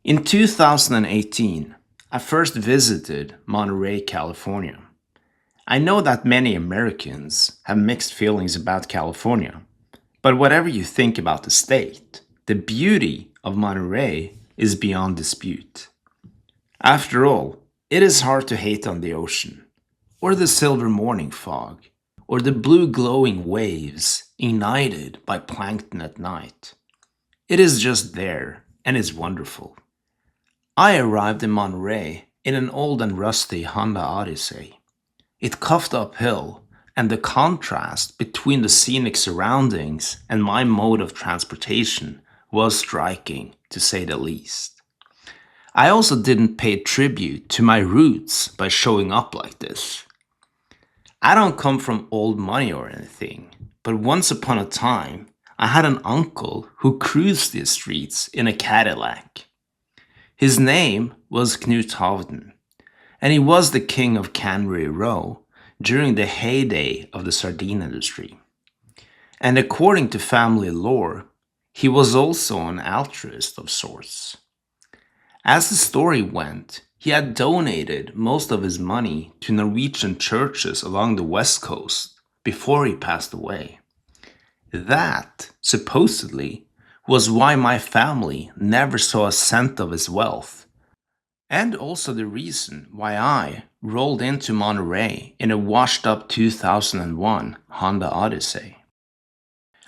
In 2018, I first visited Monterey, California. I know that many Americans have mixed feelings about California, but whatever you think about the state, the beauty of Monterey is beyond dispute. After all, it is hard to hate on the ocean, or the silver morning fog, or the blue glowing waves ignited by plankton at night. It is just there, and is wonderful. I arrived in Monterey in an old and rusty Honda Odyssey. It cuffed uphill, and the contrast between the scenic surroundings and my mode of transportation was striking, to say the least. I also didn't pay tribute to my roots by showing up like this. I don't come from old money or anything, but once upon a time, I had an uncle who cruised the streets in a Cadillac. His name was Knut Hovden, and he was the king of Cannery Row during the heyday of the sardine industry. And according to family lore, he was also an altruist of sorts. As the story went, he had donated most of his money to Norwegian churches along the west coast before he passed away. That, supposedly, was why my family never saw a cent of his wealth, and also the reason why I rolled into Monterey in a washed-up 2001 Honda Odyssey.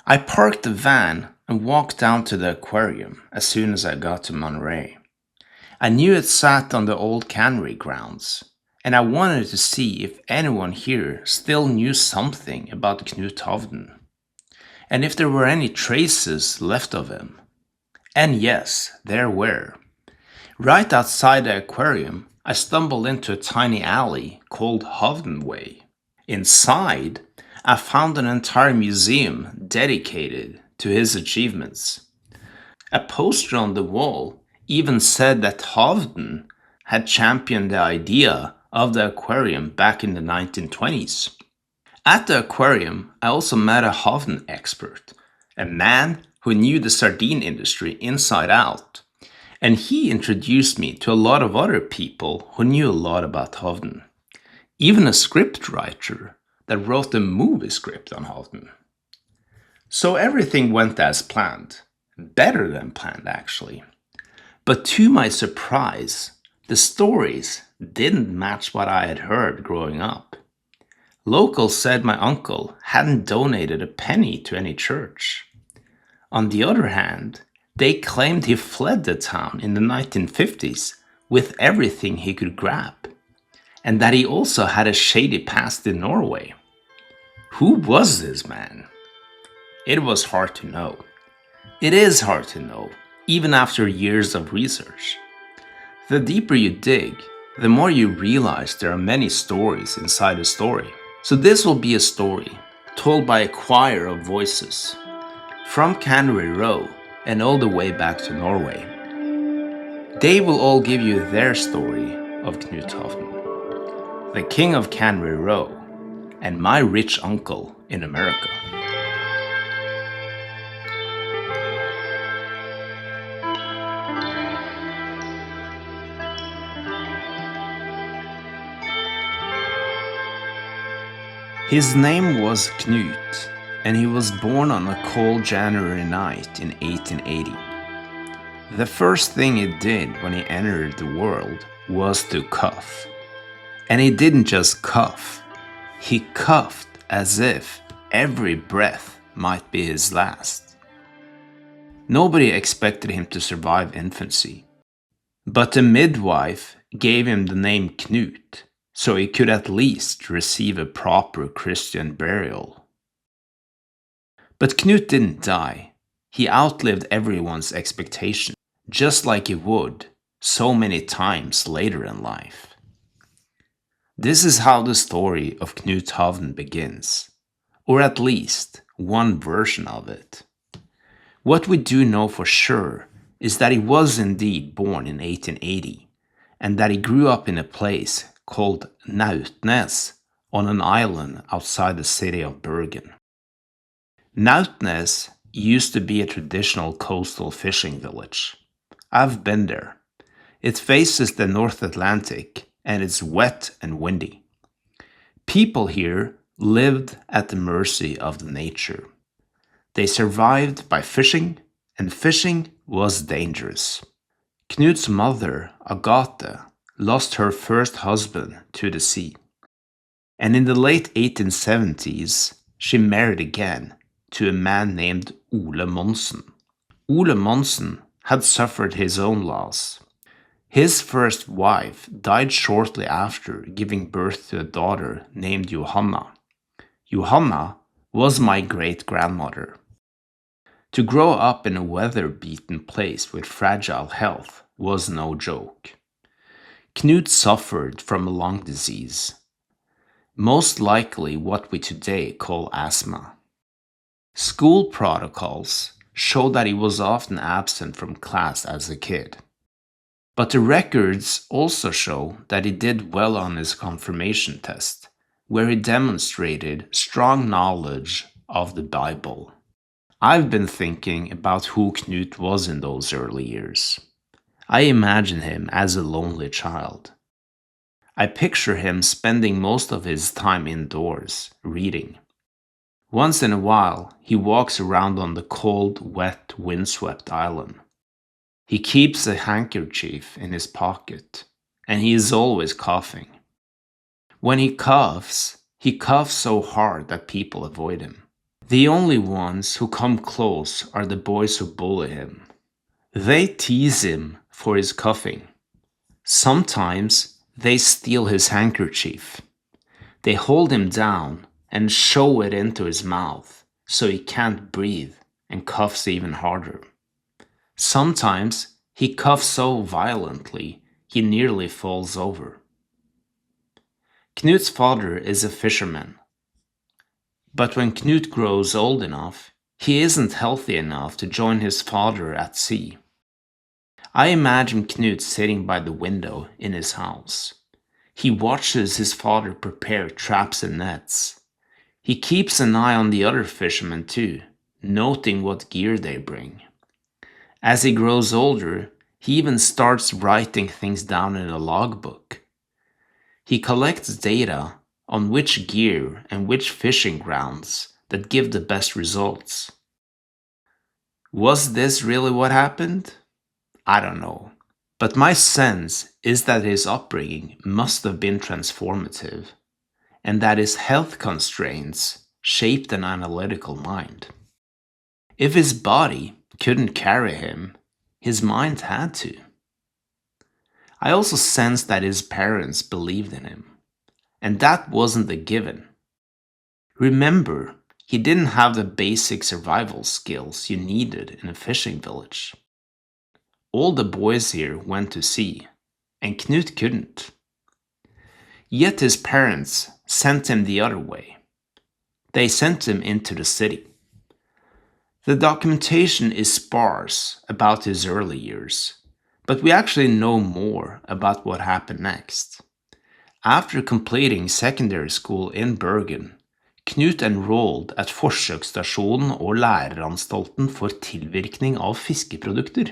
I parked the van and walked down to the aquarium as soon as I got to Monterey. I knew it sat on the old cannery grounds, and I wanted to see if anyone here still knew something about Knut Hovden, and if there were any traces left of him. And yes, there were. Right outside the aquarium, I stumbled into a tiny alley called Hovden Way. Inside, I found an entire museum dedicated to his achievements. A poster on the wall even said that Hovden had championed the idea of the aquarium back in the 1920s. At the aquarium, I also met a Hovden expert, a man who knew the sardine industry inside out, and he introduced me to a lot of other people who knew a lot about Hovden, even a scriptwriter that wrote a movie script on Hovden. So everything went as planned, better than planned actually. But to my surprise, the stories didn't match what I had heard growing up. Locals said my uncle hadn't donated a penny to any church. On the other hand, they claimed he fled the town in the 1950s with everything he could grab, and that he also had a shady past in Norway. Who was this man? It was hard to know. It is hard to know, even after years of research. The deeper you dig, the more you realize there are many stories inside a story. So this will be a story told by a choir of voices, from Cannery Row and all the way back to Norway. They will all give you their story of Knut Hovden, the king of Cannery Row, and my rich uncle in America. His name was Knut, and he was born on a cold January night in 1880. The first thing he did when he entered the world was to cough. And he didn't just cough, he coughed as if every breath might be his last. Nobody expected him to survive infancy, but the midwife gave him the name Knut, so he could at least receive a proper Christian burial. But Knut didn't die. He outlived everyone's expectation, just like he would so many times later in life. This is how the story of Knut Hovden begins, or at least one version of it. What we do know for sure is that he was indeed born in 1880, and that he grew up in a place called Nautnes on an island outside the city of Bergen. Nautnes used to be a traditional coastal fishing village. I've been there, It faces the North Atlantic and it's wet and windy. People here lived at the mercy of the nature. They survived by fishing, and fishing was dangerous. Knut's mother, Agathe, lost her first husband to the sea. And in the late 1870s, she married again to a man named Ole Monsen. Ole Monsen had suffered his own loss. His first wife died shortly after giving birth to a daughter named Johanna. Johanna was my great-grandmother. To grow up in a weather-beaten place with fragile health was no joke. Knut suffered from a lung disease, most likely what we today call asthma. School protocols show that he was often absent from class as a kid. But the records also show that he did well on his confirmation test, where he demonstrated strong knowledge of the Bible. I've been thinking about who Knut was in those early years. I imagine him as a lonely child. I picture him spending most of his time indoors, reading. Once in a while, he walks around on the cold, wet, windswept island. He keeps a handkerchief in his pocket, and he is always coughing. When he coughs so hard that people avoid him. The only ones who come close are the boys who bully him. They tease him for his coughing. Sometimes they steal his handkerchief. They hold him down and show it into his mouth so he can't breathe and coughs even harder. Sometimes he coughs so violently he nearly falls over. Knut's father is a fisherman. But when Knut grows old enough, he isn't healthy enough to join his father at sea. I imagine Knut sitting by the window in his house. He watches his father prepare traps and nets. He keeps an eye on the other fishermen too, noting what gear they bring. As he grows older, he even starts writing things down in a logbook. He collects data on which gear and which fishing grounds that give the best results. Was this really what happened? I don't know. But my sense is that his upbringing must have been transformative, and that his health constraints shaped an analytical mind. If his body couldn't carry him, his mind had to. I also sense that his parents believed in him, and that wasn't a given. Remember, he didn't have the basic survival skills you needed in a fishing village. All the boys here went to sea, and Knut couldn't. Yet his parents sent him the other way. They sent him into the city. The documentation is sparse about his early years, but we actually know more about what happened next. After completing secondary school in Bergen, Knut enrolled at Forsøksstasjonen og Læreanstalten for tilvirkning av fiskeprodukter.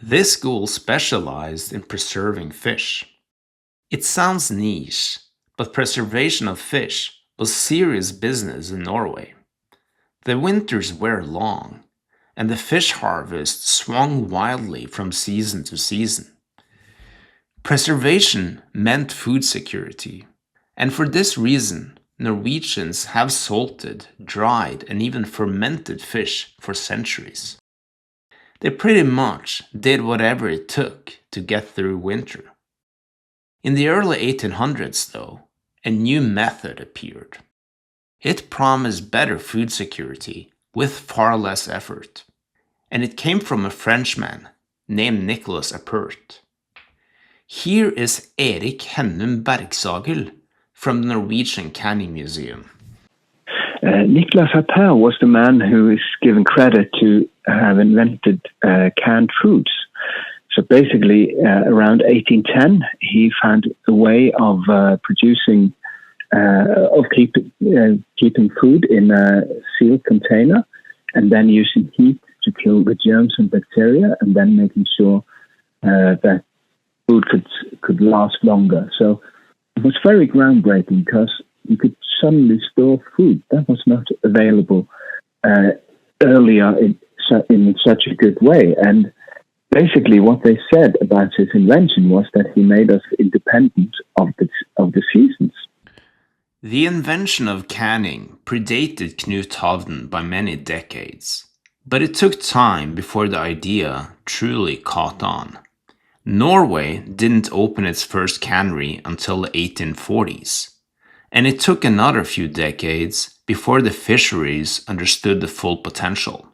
This school specialized in preserving fish. It sounds niche, but preservation of fish was serious business in Norway. The winters were long, and the fish harvest swung wildly from season to season. Preservation meant food security, and for this reason, Norwegians have salted, dried, and even fermented fish for centuries. They pretty much did whatever it took to get through winter. In the early 1800s, though, a new method appeared. It promised better food security with far less effort, and it came from a Frenchman named Nicolas Appert. Here is Erik Hennum Bergsagel from the Norwegian Canning Museum. Nicolas Appert was the man who is given credit to have invented canned foods. So basically, around 1810, he found a way of producing, keeping food in a sealed container, and then using heat to kill the germs and bacteria, and then making sure that food could last longer. So it was very groundbreaking because you could suddenly store food that was not available earlier in such a good way. And basically, what they said about his invention was that he made us independent of the seasons. The invention of canning predated Knut Hovden by many decades, but it took time before the idea truly caught on. Norway didn't open its first cannery until the 1840s, and it took another few decades before the fisheries understood the full potential.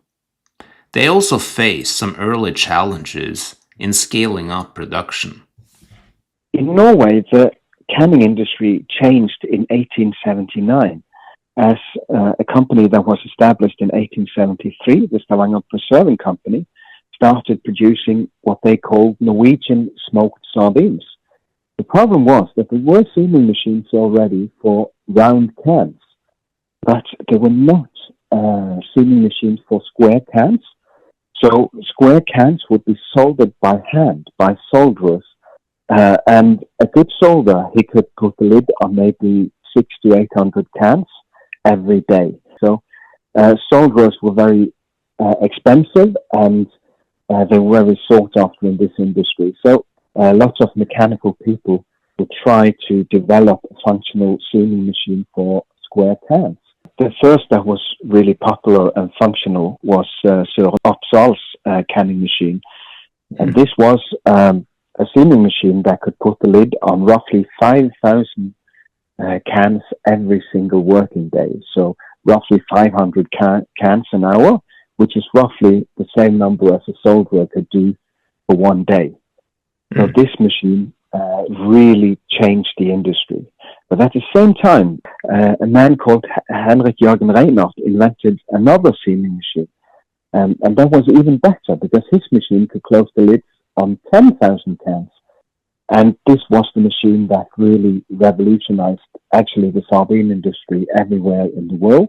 They also faced some early challenges in scaling up production. In Norway, the canning industry changed in 1879 as a company that was established in 1873, the Stavanger Preserving Company, started producing what they called Norwegian smoked sardines. The problem was that there were seaming machines already for round cans, but there were not seaming machines for square cans. So square cans would be soldered by hand by solderers, and a good solder, he could put the lid on maybe 600 to 800 cans every day. So solderers were very expensive, and they were very sought after in this industry. So lots of mechanical people would try to develop a functional seaming machine for square cans. The first that was really popular and functional was Sir Oppsal's canning machine. And this was a seaming machine that could put the lid on roughly 5,000 cans every single working day. So roughly 500 cans an hour, which is roughly the same number as a soldier could do for one day. So this machine really changed the industry. But at the same time, a man called Henrik Jørgen Reinhardt invented another seaming machine. And that was even better because his machine could close the lids on 10,000 cans. And this was the machine that really revolutionized actually the sardine industry everywhere in the world.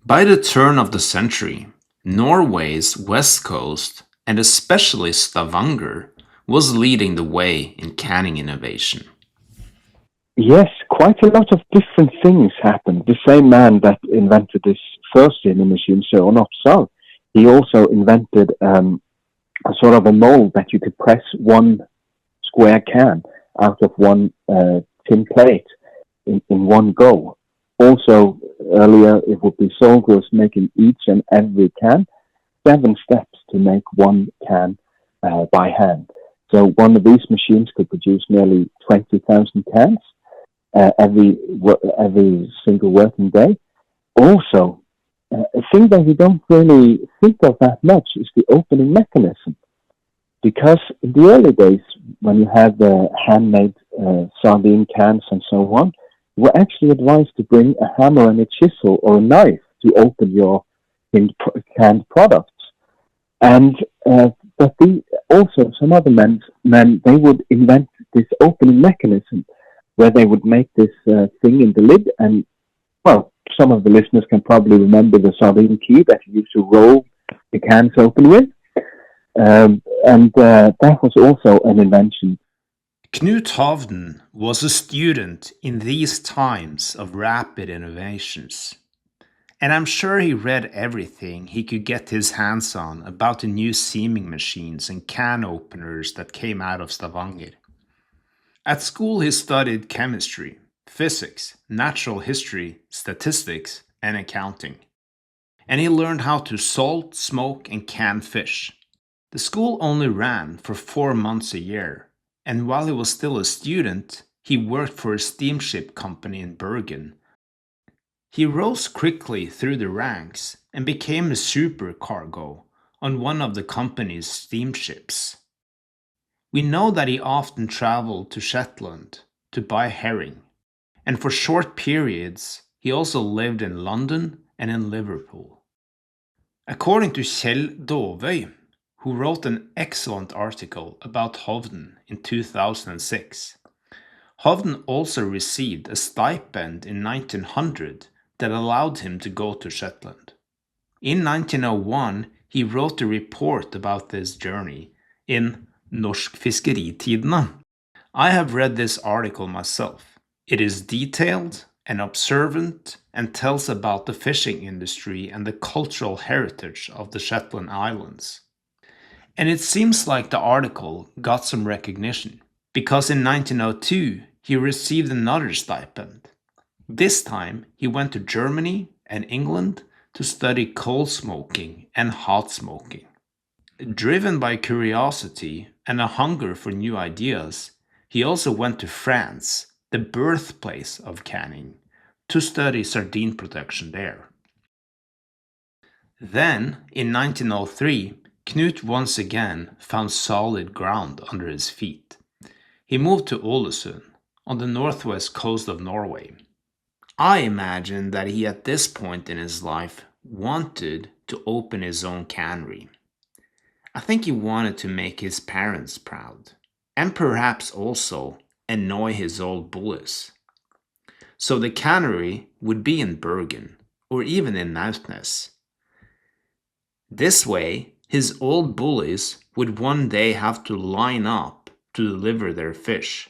By the turn of the century, Norway's west coast, and especially Stavanger, was leading the way in canning innovation. Yes, quite a lot of different things happened. The same man that invented this first seaming machine, Sir Oppsal, he also invented a sort of a mold that you could press one square can out of one tin plate in one go. Also, earlier it would be soldiers making each and every can 7 steps to make one can by hand. So one of these machines could produce nearly 20,000 cans every single working day. Also, a thing that we don't really think of that much is the opening mechanism. Because in the early days, when you had the handmade sardine cans and so on, you were actually advised to bring a hammer and a chisel or a knife to open your canned products. And but also some other men, they would invent this opening mechanism where they would make this thing in the lid. And, well, some of the listeners can probably remember the sardine key that you used to roll the cans open with. And that was also an invention. Knut Hovden was a student in these times of rapid innovations. And I'm sure he read everything he could get his hands on about the new seaming machines and can openers that came out of Stavanger. At school he studied chemistry, physics, natural history, statistics, and accounting. And he learned how to salt, smoke, and can fish. The school only ran for 4 months a year, and while he was still a student, he worked for a steamship company in Bergen. He rose quickly through the ranks and became a supercargo on one of the company's steamships. We know that he often traveled to Shetland to buy herring, and for short periods he also lived in London and in Liverpool. According to Kjell Dovøy, who wrote an excellent article about Hovden in 2006, Hovden also received a stipend in 1900 that allowed him to go to Shetland. In 1901, he wrote a report about this journey in Norsk Fiskeritidene. I have read this article myself. It is detailed and observant and tells about the fishing industry and the cultural heritage of the Shetland Islands. And it seems like the article got some recognition, because in 1902 he received another stipend. This time he went to Germany and England to study coal smoking and hot smoking. Driven by curiosity and a hunger for new ideas, he also went to France, the birthplace of canning, to study sardine production there. Then, in 1903, Knut once again found solid ground under his feet. He moved to Ålesund, on the northwest coast of Norway. I imagine that he at this point in his life wanted to open his own cannery. I think he wanted to make his parents proud, and perhaps also annoy his old bullies. So the cannery would be in Bergen, or even in Nautnes. This way, his old bullies would one day have to line up to deliver their fish.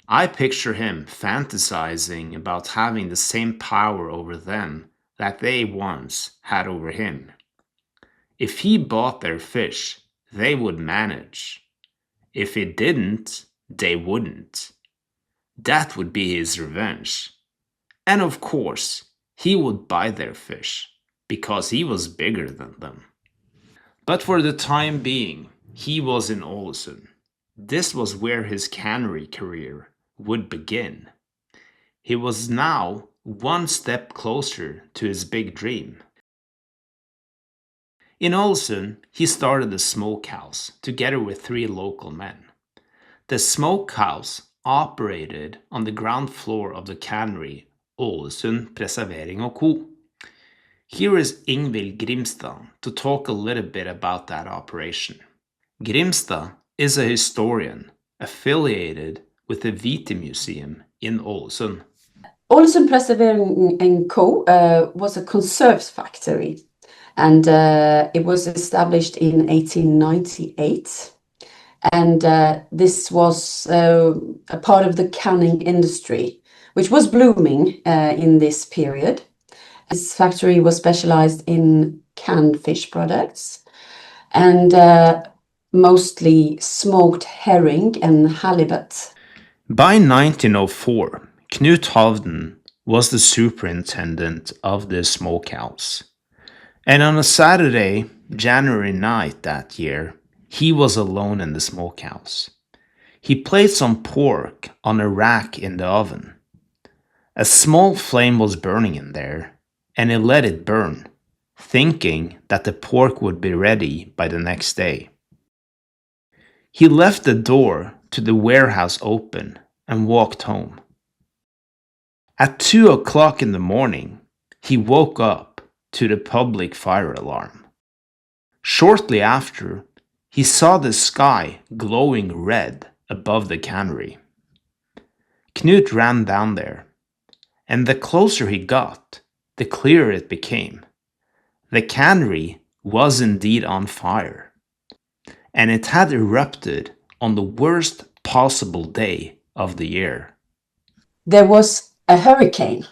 I picture him fantasizing about having the same power over them that they once had over him. If he bought their fish, they would manage. If he didn't, they wouldn't. That would be his revenge. And of course, he would buy their fish, because he was bigger than them. But for the time being, he was in Ålesund. This was where his cannery career would begin. He was now one step closer to his big dream. In Ålesund, he started a smokehouse together with 3 local men. The smokehouse operated on the ground floor of the cannery Ålesund Preservering og Co. Here is Ingvild Grimstad to talk a little bit about that operation. Grimstad is a historian affiliated with the Vite Museum in Ålesund. Ålesund Preservering and Co. Was a conserves factory, and it was established in 1898. And this was a part of the canning industry, which was blooming in this period. This factory was specialized in canned fish products and mostly smoked herring and halibut. By 1904, Knut Hovden was the superintendent of this smokehouse. And on a Saturday, January night that year, he was alone in the smokehouse. He placed some pork on a rack in the oven. A small flame was burning in there, and he let it burn, thinking that the pork would be ready by the next day. He left the door to the warehouse open and walked home. At 2 o'clock in the morning, he woke up to the public fire alarm. Shortly after, he saw the sky glowing red above the cannery. Knut ran down there, and the closer he got, the clearer it became. The cannery was indeed on fire, and it had erupted on the worst possible day of the year. There was a hurricane,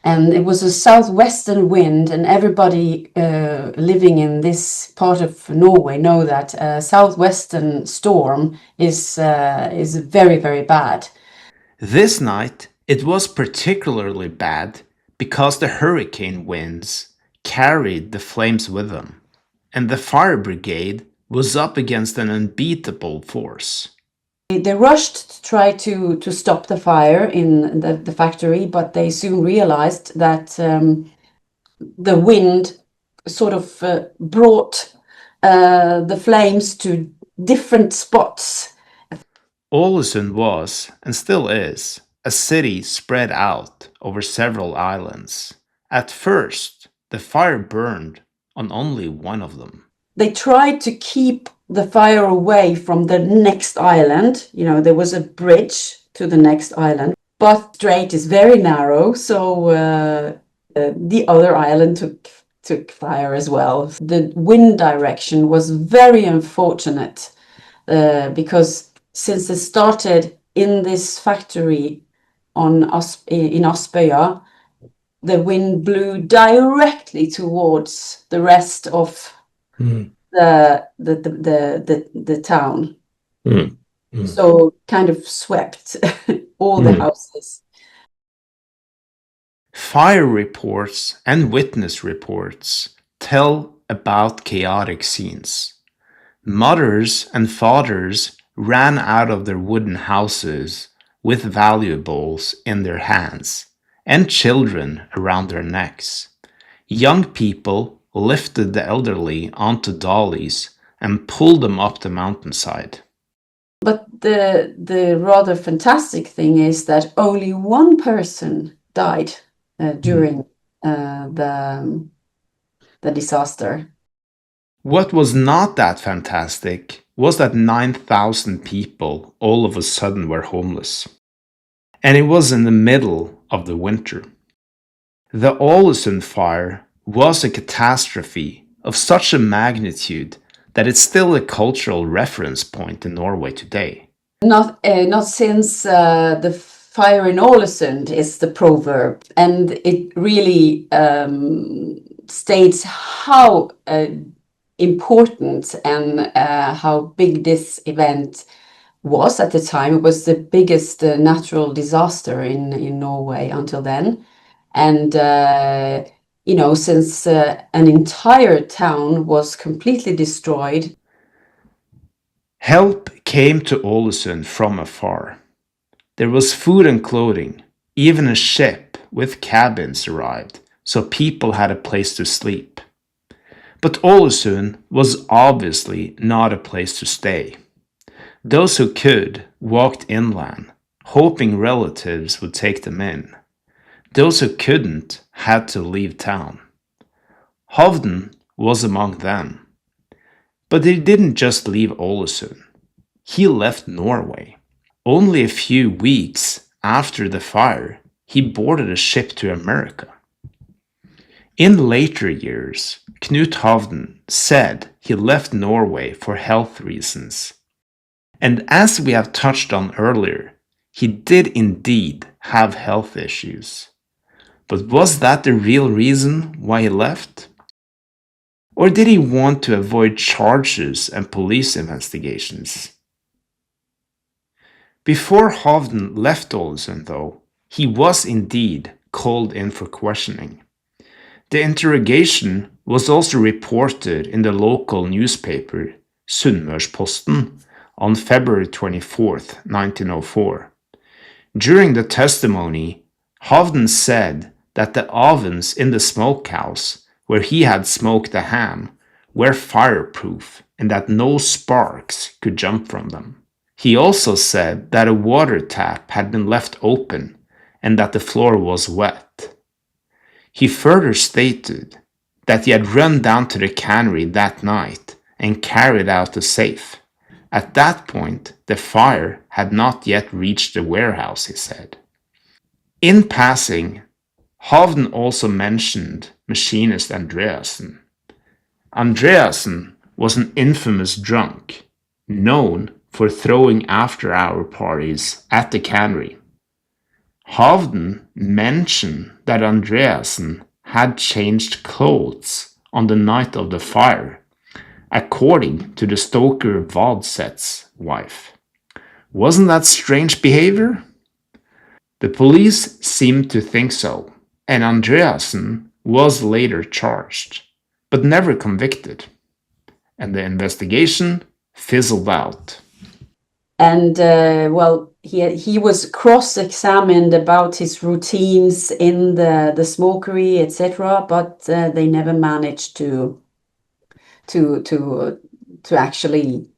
and it was a southwestern wind, and everybody living in this part of Norway know that a southwestern storm is very, very bad. This night, it was particularly bad because the hurricane winds carried the flames with them, and the fire brigade was up against an unbeatable force. They rushed to try to stop the fire in the factory, but they soon realized that the wind sort of brought the flames to different spots. Ålesund was, and still is, a city spread out over several islands. At first, the fire burned on only one of them. They tried to keep the fire away from the next island. You know, there was a bridge to the next island, but strait is very narrow, so the other island took fire as well. The wind direction was very unfortunate, because since it started in this factory in Aspøya, the wind blew directly towards the rest of the town. So kind of swept all the houses. Fire reports and witness reports tell about chaotic scenes. Mothers and fathers ran out of their wooden houses with valuables in their hands and children around their necks. Young people lifted the elderly onto dollies and pulled them up the mountainside. But the rather fantastic thing is that only one person died during the disaster. What was not that fantastic was that 9,000 people all of a sudden were homeless. And it was in the middle of the winter. The Ålesund fire was a catastrophe of such a magnitude that it's still a cultural reference point in Norway today. Not since the fire in Ålesund is the proverb, and it really states how important and how big this event was at the time. It was the biggest natural disaster in Norway until then. And, since an entire town was completely destroyed. Help came to Ålesund from afar. There was food and clothing. Even a ship with cabins arrived, so people had a place to sleep. But Ålesund was obviously not a place to stay. Those who could walked inland, hoping relatives would take them in. Those who couldn't had to leave town. Hovden was among them. But he didn't just leave Ålesund. He left Norway. Only a few weeks after the fire, he boarded a ship to America. In later years, Knut Hovden said he left Norway for health reasons. And as we have touched on earlier, he did indeed have health issues. But was that the real reason why he left? Or did he want to avoid charges and police investigations? Before Hovden left Ålesund, though, he was indeed called in for questioning. The interrogation was also reported in the local newspaper Sunnmørsposten on February 24th, 1904. During the testimony, Hovden said that the ovens in the smokehouse where he had smoked the ham were fireproof and that no sparks could jump from them. He also said that a water tap had been left open and that the floor was wet. He further stated that he had run down to the cannery that night and carried out the safe. At that point, the fire had not yet reached the warehouse, he said. In passing, Hovden also mentioned machinist Andreassen. Andreassen was an infamous drunk, known for throwing after-hour parties at the cannery. Hovden mentioned that Andreassen had changed clothes on the night of the fire, according to the stoker Vadset's wife. Wasn't that strange behavior? The police seemed to think so, and Andreassen was later charged, but never convicted, and the investigation fizzled out. And he was cross-examined about his routines in the smokery, etc., but they never managed to actually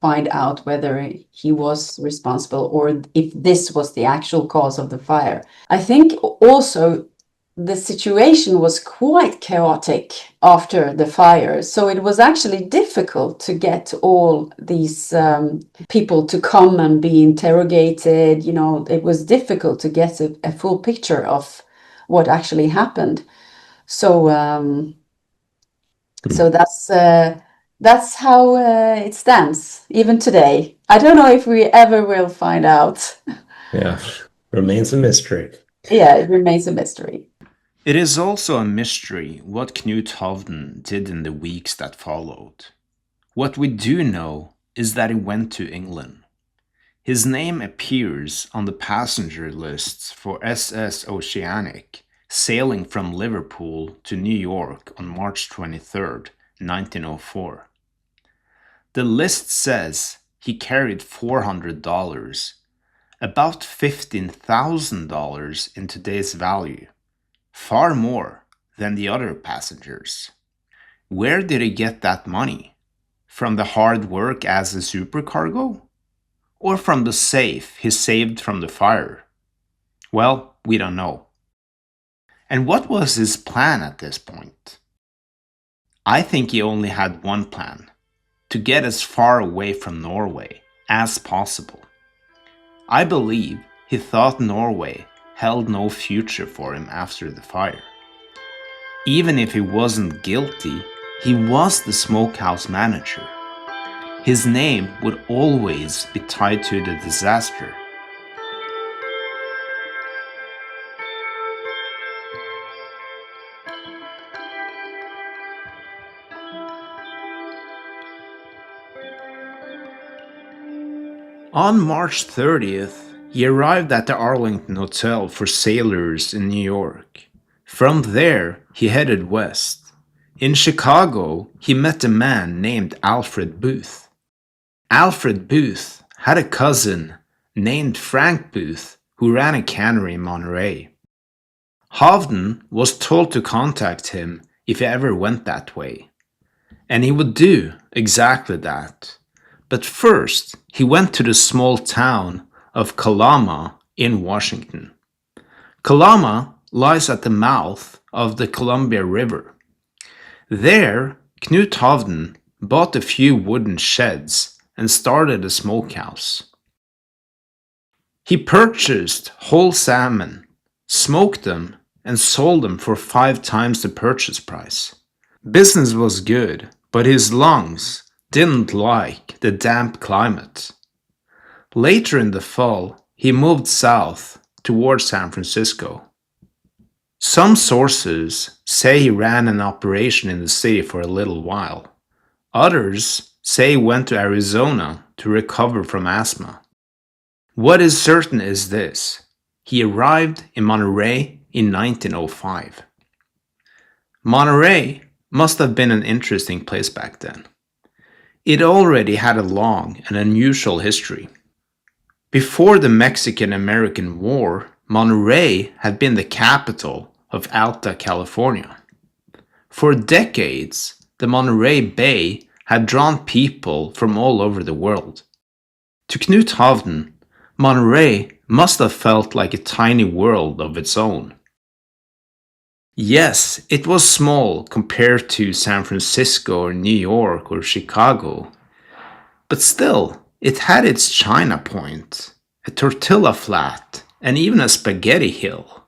find out whether he was responsible or if this was the actual cause of the fire. I think also the situation was quite chaotic after the fire, so it was actually difficult to get all these people to come and be interrogated. It was difficult to get a full picture of what actually happened. So that's That's how it stands, even today. I don't know if we ever will find out. Yeah, remains a mystery. Yeah, it remains a mystery. It is also a mystery what Knut Hovden did in the weeks that followed. What we do know is that he went to England. His name appears on the passenger lists for SS Oceanic, sailing from Liverpool to New York on March 23, 1904. The list says he carried $400, about $15,000 in today's value, far more than the other passengers. Where did he get that money? From the hard work as a supercargo? Or from the safe he saved from the fire? Well, we don't know. And what was his plan at this point? I think he only had one plan: to get as far away from Norway as possible. I believe he thought Norway held no future for him after the fire. Even if he wasn't guilty, he was the smokehouse manager. His name would always be tied to the disaster. On March 30th, he arrived at the Arlington Hotel for sailors in New York. From there, he headed west. In Chicago, he met a man named Alfred Booth. Alfred Booth had a cousin named Frank Booth who ran a cannery in Monterey. Hovden was told to contact him if he ever went that way. And he would do exactly that. But first, he went to the small town of Kalama in Washington. Kalama lies at the mouth of the Columbia River. There, Knut Hovden bought a few wooden sheds and started a smokehouse. He purchased whole salmon, smoked them, and sold them for 5 times the purchase price. Business was good, but his lungs didn't like the damp climate. Later in the fall, he moved south towards San Francisco. Some sources say he ran an operation in the city for a little while. Others say he went to Arizona to recover from asthma. What is certain is this: he arrived in Monterey in 1905. Monterey must have been an interesting place back then. It already had a long and unusual history. Before the Mexican-American War, Monterey had been the capital of Alta California. For decades, the Monterey Bay had drawn people from all over the world. To Knut Hovden, Monterey must have felt like a tiny world of its own. Yes, it was small compared to San Francisco or New York or Chicago, but still, it had its China Point, a tortilla flat, and even a spaghetti hill.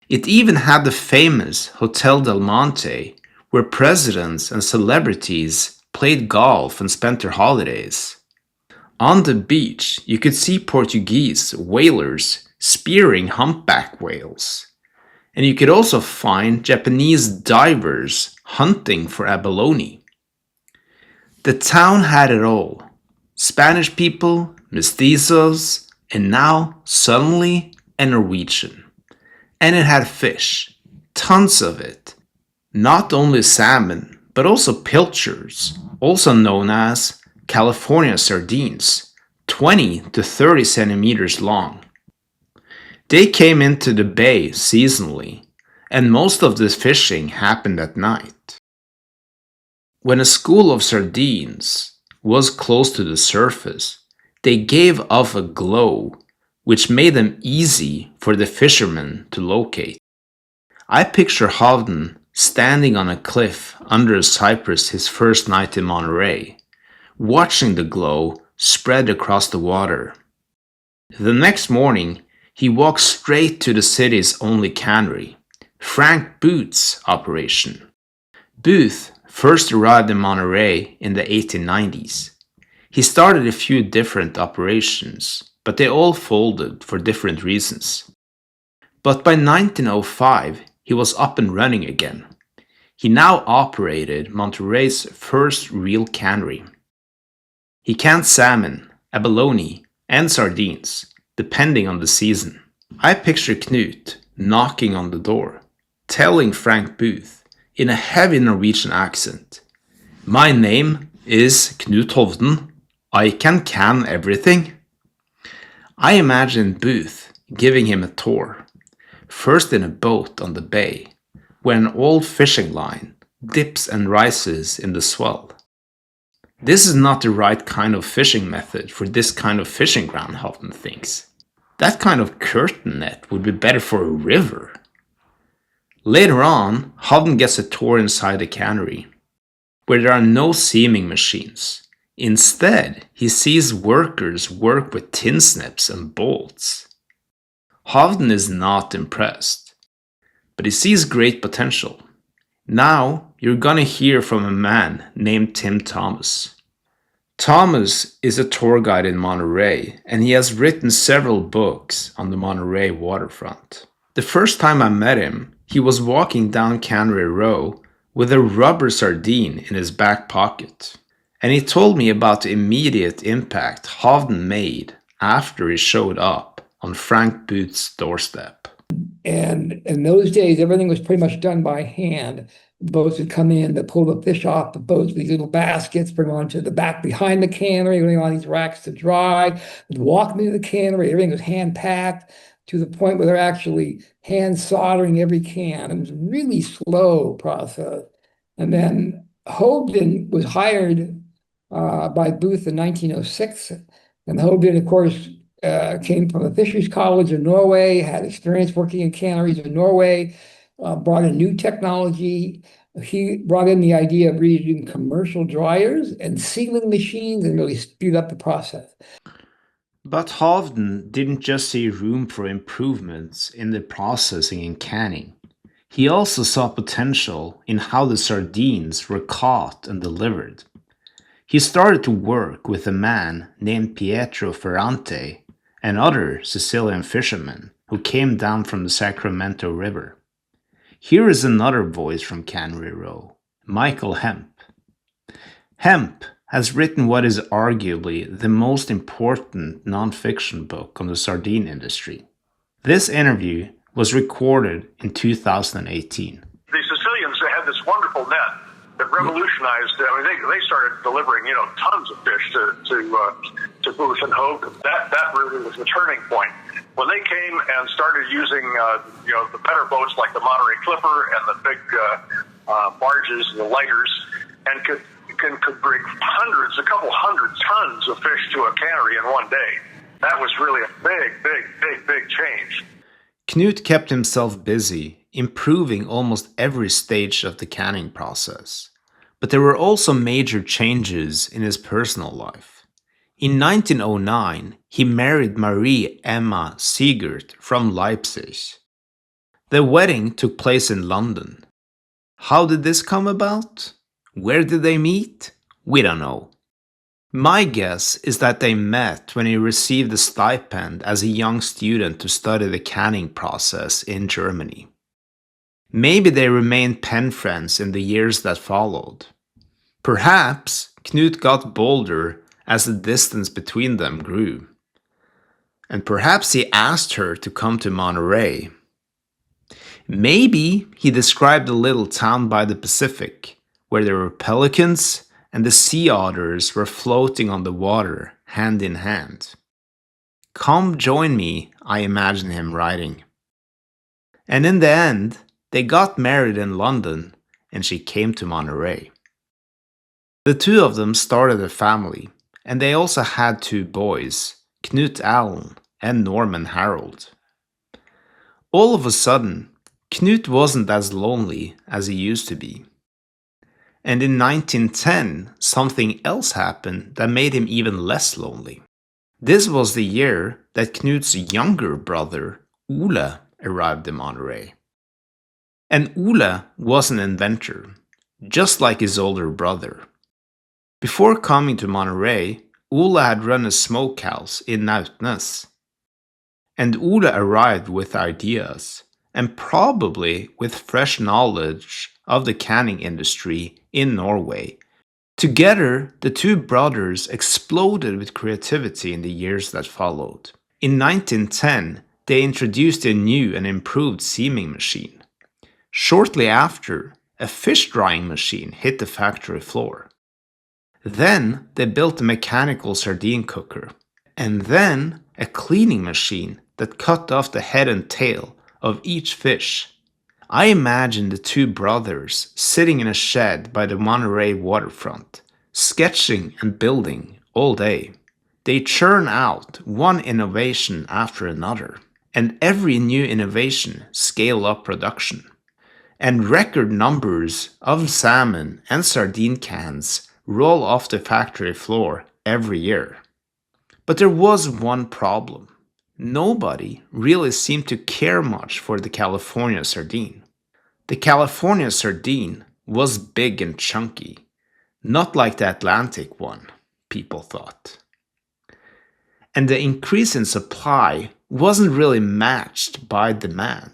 It even had the famous Hotel del Monte, where presidents and celebrities played golf and spent their holidays. On the beach, you could see Portuguese whalers spearing humpback whales. And you could also find Japanese divers hunting for abalone. The town had it all: Spanish people, mestizos, and now, suddenly, a Norwegian. And it had fish, tons of it. Not only salmon, but also pilchards, also known as California sardines, 20 to 30 centimeters long. They came into the bay seasonally, and most of this fishing happened at night. When a school of sardines was close to the surface, they gave off a glow which made them easy for the fishermen to locate. I picture Hovden standing on a cliff under a cypress his first night in Monterey, watching the glow spread across the water. The next morning, he walked straight to the city's only cannery, Frank Booth's operation. Booth first arrived in Monterey in the 1890s. He started a few different operations, but they all folded for different reasons. But by 1905, he was up and running again. He now operated Monterey's first real cannery. He canned salmon, abalone, and sardines, depending on the season. I picture Knut knocking on the door, telling Frank Booth in a heavy Norwegian accent, "My name is Knut Hovden. I can everything." I imagine Booth giving him a tour, first in a boat on the bay, where an old fishing line dips and rises in the swell. This is not the right kind of fishing method for this kind of fishing ground, Hovden thinks. That kind of curtain net would be better for a river. Later on, Hovden gets a tour inside the cannery, where there are no seaming machines. Instead, he sees workers work with tin snips and bolts. Hovden is not impressed, but he sees great potential. Now, you're gonna hear from a man named Tim Thomas. Thomas is a tour guide in Monterey, and he has written several books on the Monterey waterfront. The first time I met him, he was walking down Cannery Row with a rubber sardine in his back pocket. And he told me about the immediate impact Hovden made after he showed up on Frank Booth's doorstep. And in those days, everything was pretty much done by hand. Boats would come in to pull the fish off the boats, these little baskets, bring them onto the back behind the cannery, bring them on these racks to dry, would walk them to the cannery. Everything was hand packed to the point where they're actually hand soldering every can. It was a really slow process. And then Hovden was hired by Booth in 1906. And Hovden, of course, came from a fisheries college in Norway, had experience working in canneries in Norway, brought in new technology. He brought in the idea of using commercial dryers and sealing machines and really speed up the process. But Hovden didn't just see room for improvements in the processing and canning. He also saw potential in how the sardines were caught and delivered. He started to work with a man named Pietro Ferrante and other Sicilian fishermen who came down from the Sacramento River. Here is another voice from Cannery Row, Michael Hemp. Hemp has written what is arguably the most important non-fiction book on the sardine industry. This interview was recorded in 2018. The Sicilians had this wonderful net that revolutionized. I mean, they started delivering, tons of fish to Booth and Hovden. That really was the turning point when they came and started using, the better boats like the Monterey Clipper and the big barges and the lighters, and could bring a couple hundred tons of fish to a cannery in one day. That was really a big change. Knut kept himself busy, improving almost every stage of the canning process. But there were also major changes in his personal life. In 1909, he married Marie Emma Sigurd from Leipzig. The wedding took place in London. How did this come about? Where did they meet? We don't know. My guess is that they met when he received a stipend as a young student to study the canning process in Germany. Maybe they remained pen friends in the years that followed. Perhaps Knut got bolder as the distance between them grew. And perhaps he asked her to come to Monterey. Maybe he described a little town by the Pacific, where there were pelicans and the sea otters were floating on the water, hand in hand. "Come join me," I imagine him writing. And in the end, they got married in London, and she came to Monterey. The two of them started a family, and they also had two boys, Knut Allen and Norman Harold. All of a sudden, Knut wasn't as lonely as he used to be. And in 1910, something else happened that made him even less lonely. This was the year that Knut's younger brother, Ole, arrived in Monterey. And Ole was an inventor. just like his older brother. Before coming to Monterey, Ole had run a smokehouse in Nautnes. And Ole arrived with ideas, and probably with fresh knowledge of the canning industry in Norway. Together, the two brothers exploded with creativity in the years that followed. In 1910, they introduced a new and improved seaming machine. Shortly after, a fish drying machine hit the factory floor. Then they built a mechanical sardine cooker, and then a cleaning machine that cut off the head and tail of each fish. I imagine the two brothers sitting in a shed by the Monterey waterfront, sketching and building all day. They churn out one innovation after another, and every new innovation scale up production. And record numbers of salmon and sardine cans roll off the factory floor every year. But there was one problem. Nobody really seemed to care much for the California sardine. The California sardine was big and chunky, not like the Atlantic one, people thought. And the increase in supply wasn't really matched by demand.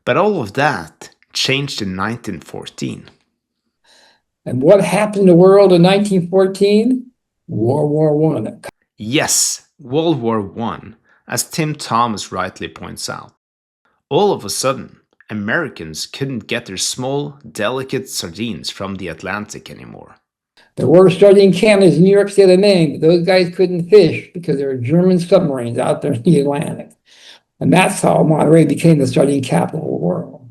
But all of that changed in 1914. And what happened in the world in 1914? World War I. Yes, World War I, as Tim Thomas rightly points out. All of a sudden, Americans couldn't get their small, delicate sardines from the Atlantic anymore. There were sardine canneries in New York State, a name, but those guys couldn't fish because there were German submarines out there in the Atlantic. And that's how Monterey became the sardine capital of the world.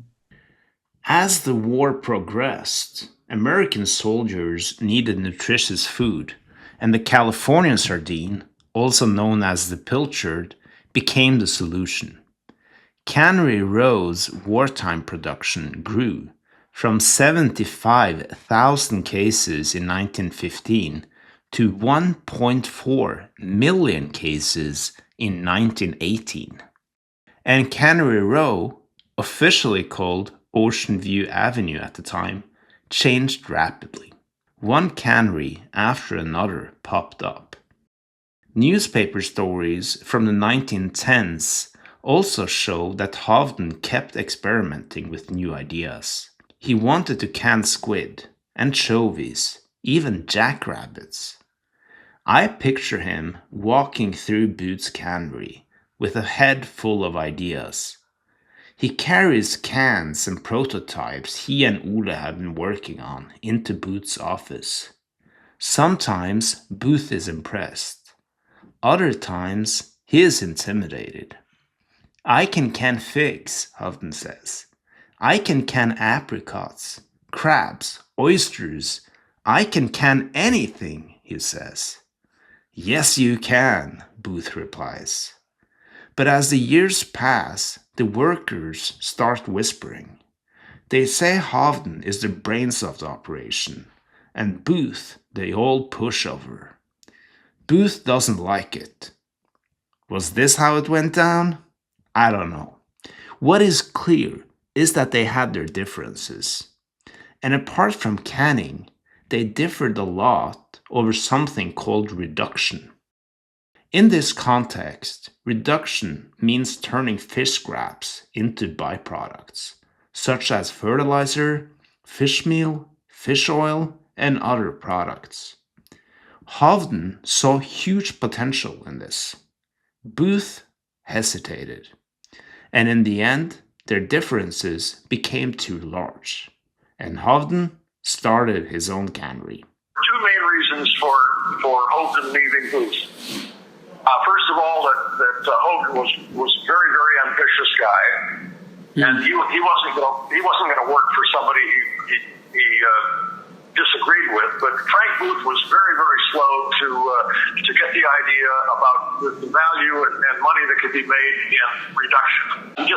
As the war progressed, American soldiers needed nutritious food, and the California sardine, also known as the pilchard, became the solution. Cannery Row's wartime production grew from 75,000 cases in 1915 to 1.4 million cases in 1918. And Cannery Row, officially called Ocean View Avenue at the time, changed rapidly. One cannery after another popped up. Newspaper stories from the 1910s also show that Hovden kept experimenting with new ideas. He wanted to can squid, anchovies, even jackrabbits. I picture him walking through Booth's cannery with a head full of ideas. He carries cans and prototypes he and Ole have been working on into Booth's office. Sometimes Booth is impressed. Other times he is intimidated. I can figs, Hovden says. I can apricots, crabs, oysters. I can anything, he says. Yes, you can, Booth replies. But as the years pass, the workers start whispering. They say Hovden is the brains of the operation, and Booth the old pushover. Booth doesn't like it. Was this how it went down? I don't know. What is clear is that they had their differences. And apart from canning, they differed a lot over something called reduction. In this context, reduction means turning fish scraps into byproducts, such as fertilizer, fish meal, fish oil, and other products. Hovden saw huge potential in this. Booth hesitated, and in the end, their differences became too large, and Hovden started his own cannery. Two main reasons for Hovden leaving Booth. First of all, that Hovden was a very, very ambitious guy, and he wasn't going to work for somebody he disagreed with. But Frank Booth was very, very slow to get the idea about the value and money that could be made in reduction. He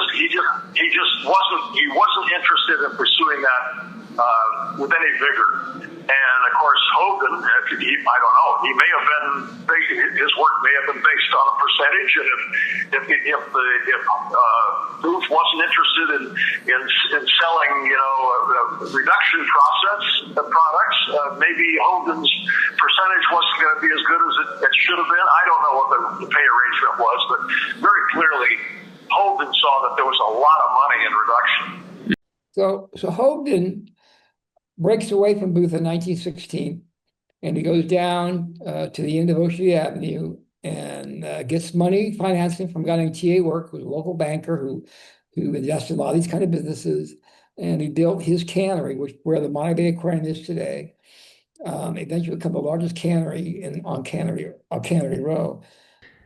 just wasn't interested in pursuing that with any vigor. And of course, Hovden, I don't know, he may have been, his work may have been based on a percentage, and if Booth wasn't interested in selling, reduction products, maybe Hovden's percentage wasn't going to be as good as it should have been. I don't know what the pay arrangement was, but very clearly Hovden saw that there was a lot of money in reduction. So Hovden breaks away from Booth in 1916, and he goes down to the end of Ocean Avenue and gets money financing from a guy named T.A. Work, who's a local banker who invested in a lot of these kind of businesses, and he built his cannery, where the Monterey Bay Aquarium is today. Eventually become the largest cannery on Cannery Row.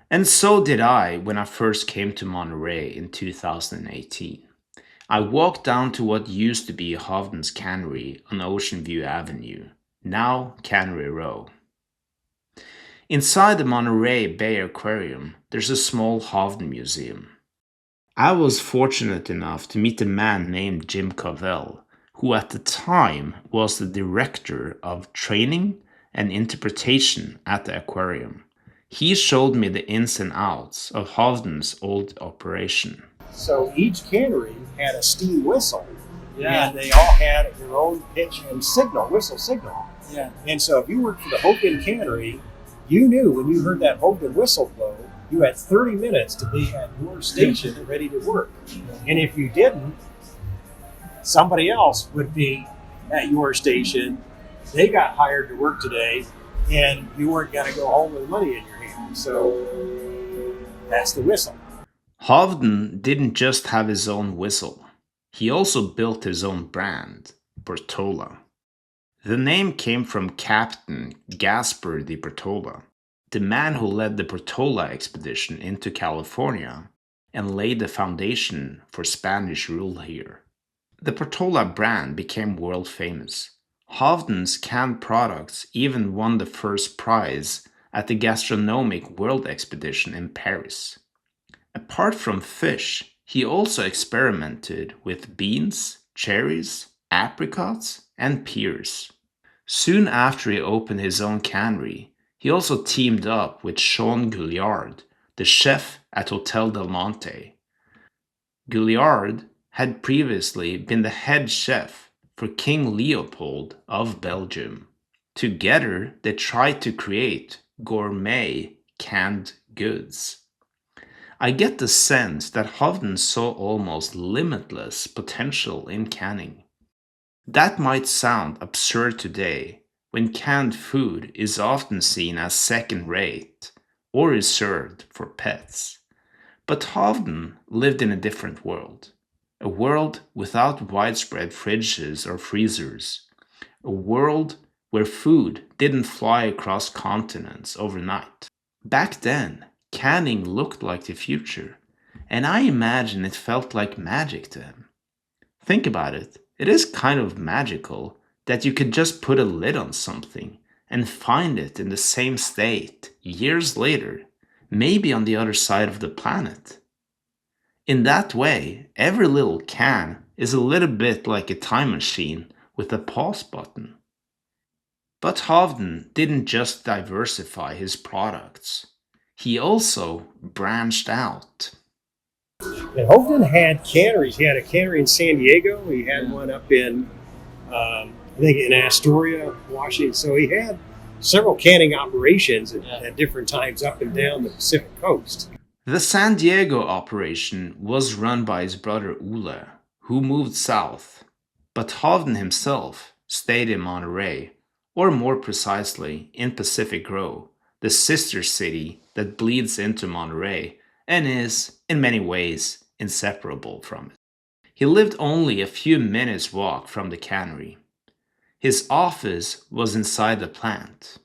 And so did I when I first came to Monterey in 2018. I walked down to what used to be Hovden's Cannery on Ocean View Avenue, now Cannery Row. Inside the Monterey Bay Aquarium, there's a small Hovden museum. I was fortunate enough to meet a man named Jim Covell, who at the time was the director of training and interpretation at the aquarium. He showed me the ins and outs of Hovden's old operation. So each cannery had a steam whistle, and they all had their own pitch and whistle signal. Yeah. And so if you worked for the Hovden Cannery, you knew when you heard that Hovden whistle blow, you had 30 minutes to be at your station and ready to work. And if you didn't, somebody else would be at your station. They got hired to work today, and you weren't going to go home with money in your hand. So that's the whistle. Hovden didn't just have his own whistle. He also built his own brand, Portola. The name came from Captain Gaspar de Portola, the man who led the Portola expedition into California and laid the foundation for Spanish rule here. The Portola brand became world famous. Hovden's canned products even won the first prize at the Gastronomic World Expedition in Paris. Apart from fish, he also experimented with beans, cherries, apricots, and pears. Soon after he opened his own cannery, he also teamed up with Sean Gouliard, the chef at Hotel Del Monte. Gouliard had previously been the head chef for King Leopold of Belgium. Together, they tried to create gourmet canned goods. I get the sense that Hovden saw almost limitless potential in canning. That might sound absurd today, when canned food is often seen as second-rate or reserved for pets. But Hovden lived in a different world. A world without widespread fridges or freezers. A world where food didn't fly across continents overnight. Back then, canning looked like the future, and I imagine it felt like magic to him. Think about it, it is kind of magical that you could just put a lid on something and find it in the same state years later, maybe on the other side of the planet. In that way, every little can is a little bit like a time machine with a pause button. But Hovden didn't just diversify his products. He also branched out. And Hovden had canneries. He had a cannery in San Diego. He had one up in, I think, in Astoria, Washington. So he had several canning operations at different times up and down the Pacific coast. The San Diego operation was run by his brother Ole, who moved south. But Hovden himself stayed in Monterey, or more precisely, in Pacific Row, the sister city that bleeds into Monterey and is, in many ways, inseparable from it. He lived only a few minutes' walk from the cannery. His office was inside the plant.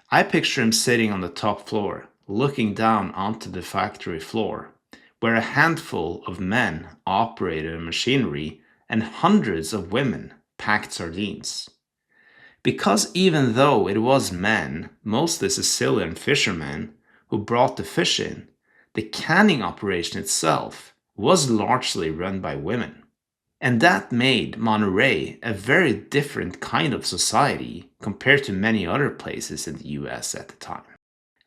I picture him sitting on the top floor, looking down onto the factory floor, where a handful of men operated machinery and hundreds of women packed sardines. Because even though it was men, mostly Sicilian fishermen, who brought the fish in, the canning operation itself was largely run by women. And that made Monterey a very different kind of society compared to many other places in the US at the time.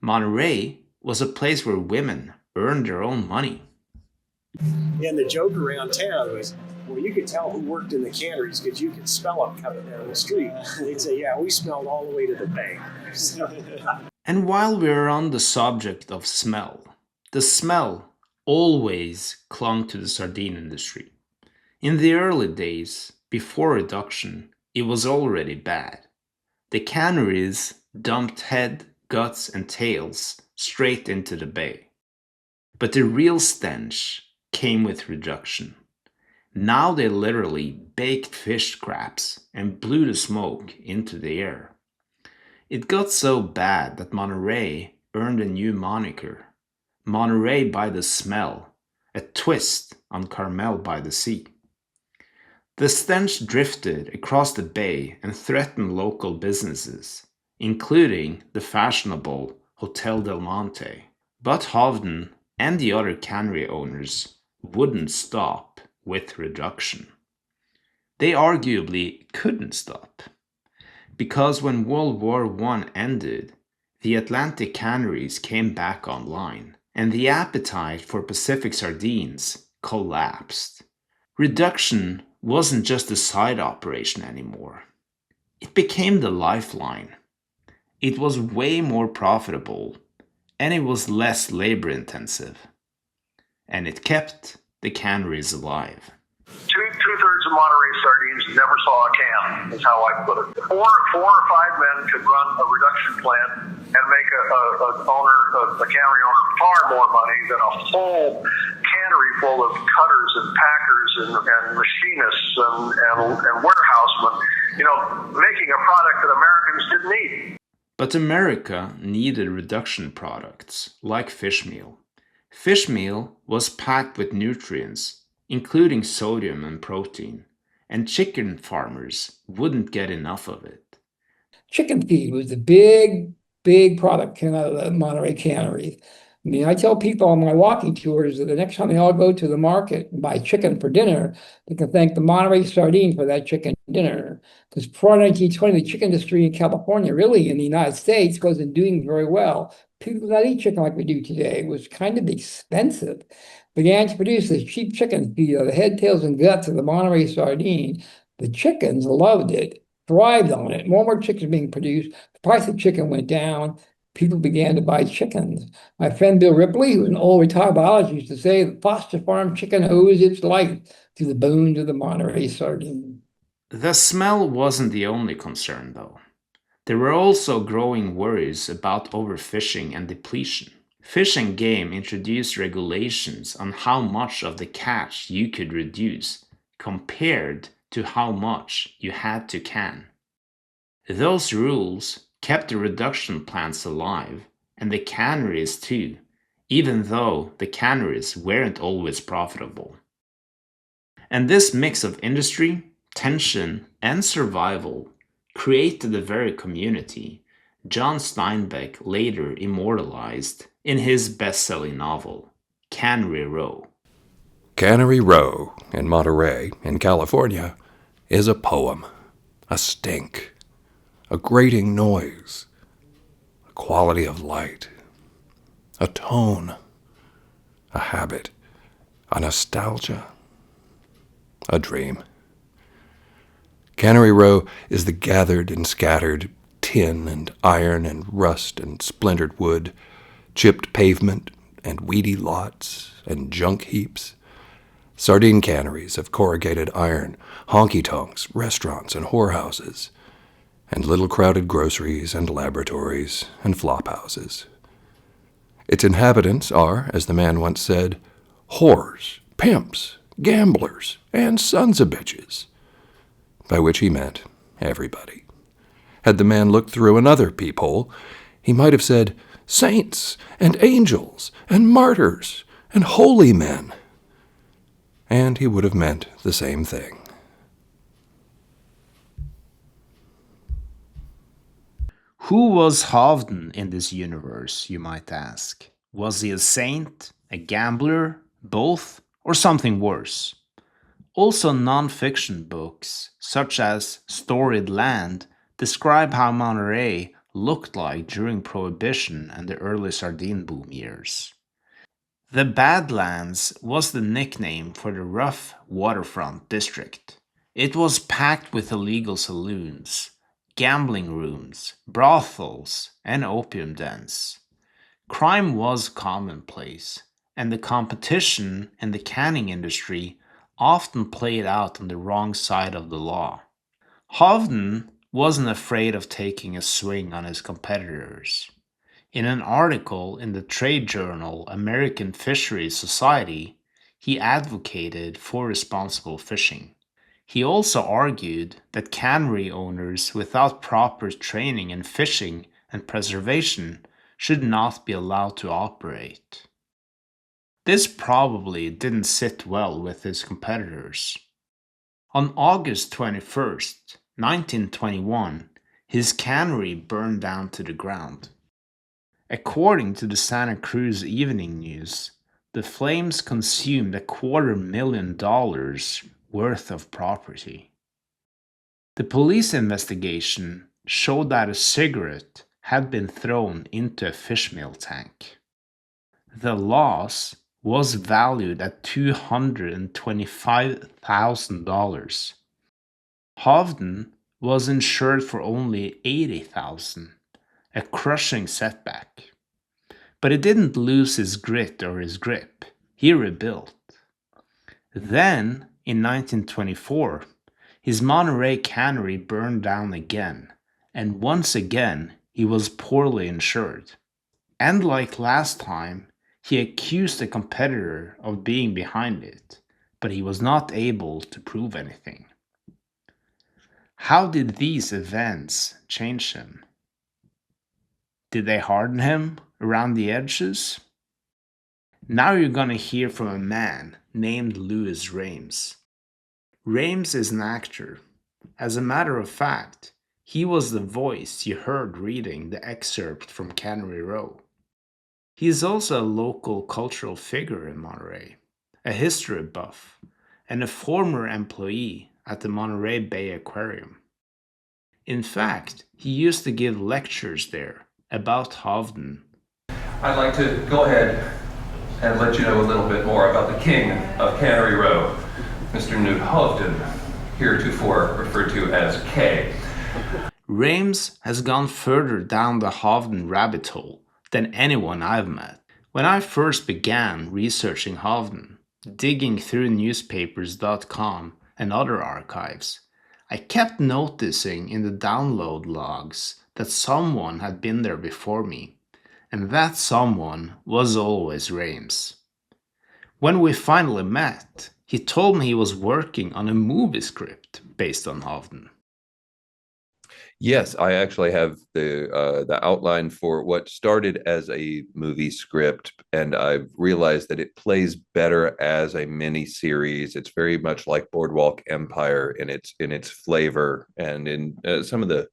Monterey was a place where women earned their own money. And the joke around town was, well, you could tell who worked in the canneries because you could smell them coming down the street. They'd say, yeah, we smelled all the way to the bay. And while we're on the subject of smell, the smell always clung to the sardine industry. In the early days, before reduction, it was already bad. The canneries dumped head, guts, and tails straight into the bay. But the real stench came with reduction. Now they literally baked fish scraps and blew the smoke into the air. It got so bad that Monterey earned a new moniker, Monterey-by-the-Smell, a twist on Carmel by the Sea. The stench drifted across the bay and threatened local businesses, including the fashionable Hotel del Monte. But Hovden and the other cannery owners wouldn't stop with reduction. They arguably couldn't stop, because when World War I ended, the Atlantic canneries came back online, and the appetite for Pacific sardines collapsed. Reduction wasn't just a side operation anymore. It became the lifeline. It was way more profitable, and it was less labor intensive. And it kept the canneries alive. Two-thirds of Monterey sardines never saw a can, is how I put it. Four or five men could run a reduction plant and make a cannery owner far more money than a whole cannery full of cutters and packers and machinists and warehousemen, making a product that Americans didn't need. But America needed reduction products like fish meal. Fish meal was packed with nutrients, including sodium and protein, and chicken farmers wouldn't get enough of it. Chicken feed was the big product came out of the Monterey canneries. I mean, I tell people on my walking tours that the next time they all go to the market and buy chicken for dinner, they can thank the Monterey sardine for that chicken dinner. Because before 1920, the chicken industry in California, really in the United States, wasn't doing very well. People did not eat chicken like we do today. It was kind of expensive. Began to produce this cheap chicken feed of the head, tails, and guts of the Monterey sardine. The chickens loved it, thrived on it. More chickens being produced. The price of chicken went down. People began to buy chickens. My friend Bill Ripley, who's an old retired biologist, used to say the Foster Farm chicken owes its life to the bones of the Monterey sardine. The smell wasn't the only concern, though. There were also growing worries about overfishing and depletion. Fish and Game introduced regulations on how much of the catch you could reduce compared to how much you had to can. Those rules kept the reduction plants alive, and the canneries too, even though the canneries weren't always profitable. And this mix of industry, tension, and survival created the very community John Steinbeck later immortalized in his best-selling novel, Cannery Row. Cannery Row in Monterey, in California, is a poem, a stink, a grating noise, a quality of light, a tone, a habit, a nostalgia, a dream. Cannery Row is the gathered and scattered tin and iron and rust and splintered wood, chipped pavement and weedy lots and junk heaps, sardine canneries of corrugated iron, honky-tonks, restaurants and whorehouses, and little crowded groceries and laboratories and flophouses. Its inhabitants are, as the man once said, whores, pimps, gamblers, and sons of bitches, by which he meant everybody. Had the man looked through another peephole, he might have said saints and angels and martyrs and holy men, and he would have meant the same thing. Who was Hovden in this universe, you might ask? Was he a saint, a gambler, both, or something worse? Also, non-fiction books, such as Storied Land, describe how Monterey looked like during Prohibition and the early sardine boom years. The Badlands was the nickname for the rough waterfront district. It was packed with illegal saloons, gambling rooms, brothels, and opium dens. Crime was commonplace, and the competition in the canning industry often played out on the wrong side of the law. Hovden wasn't afraid of taking a swing on his competitors. In an article in the trade journal American Fisheries Society, he advocated for responsible fishing. He also argued that cannery owners without proper training in fishing and preservation should not be allowed to operate. This probably didn't sit well with his competitors. On August 21st, 1921, his cannery burned down to the ground. According to the Santa Cruz Evening News, the flames consumed $250,000 worth of property. The police investigation showed that a cigarette had been thrown into a fishmeal tank. The loss was valued at $225,000. Hovden was insured for only $80,000. A crushing setback. But he didn't lose his grit or his grip. He rebuilt. Then, in 1924, his Monterey cannery burned down again, and once again he was poorly insured. And like last time, he accused a competitor of being behind it, but he was not able to prove anything. How did these events change him? Did they harden him around the edges? Now you're gonna hear from a man named Louis Rames. Rames is an actor. As a matter of fact, he was the voice you heard reading the excerpt from Cannery Row. He is also a local cultural figure in Monterey, a history buff, and a former employee at the Monterey Bay Aquarium. In fact, he used to give lectures there about Hovden. I'd like to go ahead and let you know a little bit more about the king of Cannery Row, Mr. Knut Hovden, heretofore referred to as K. Rames has gone further down the Hovden rabbit hole than anyone I've met. When I first began researching Hovden, digging through newspapers.com and other archives, I kept noticing in the download logs that someone had been there before me, and that someone was always Rames. When we finally met, he told me he was working on a movie script based on Hovden. Yes, I actually have the outline for what started as a movie script, and I've realized that it plays better as a mini series. It's very much like Boardwalk Empire in its flavor, and in some of the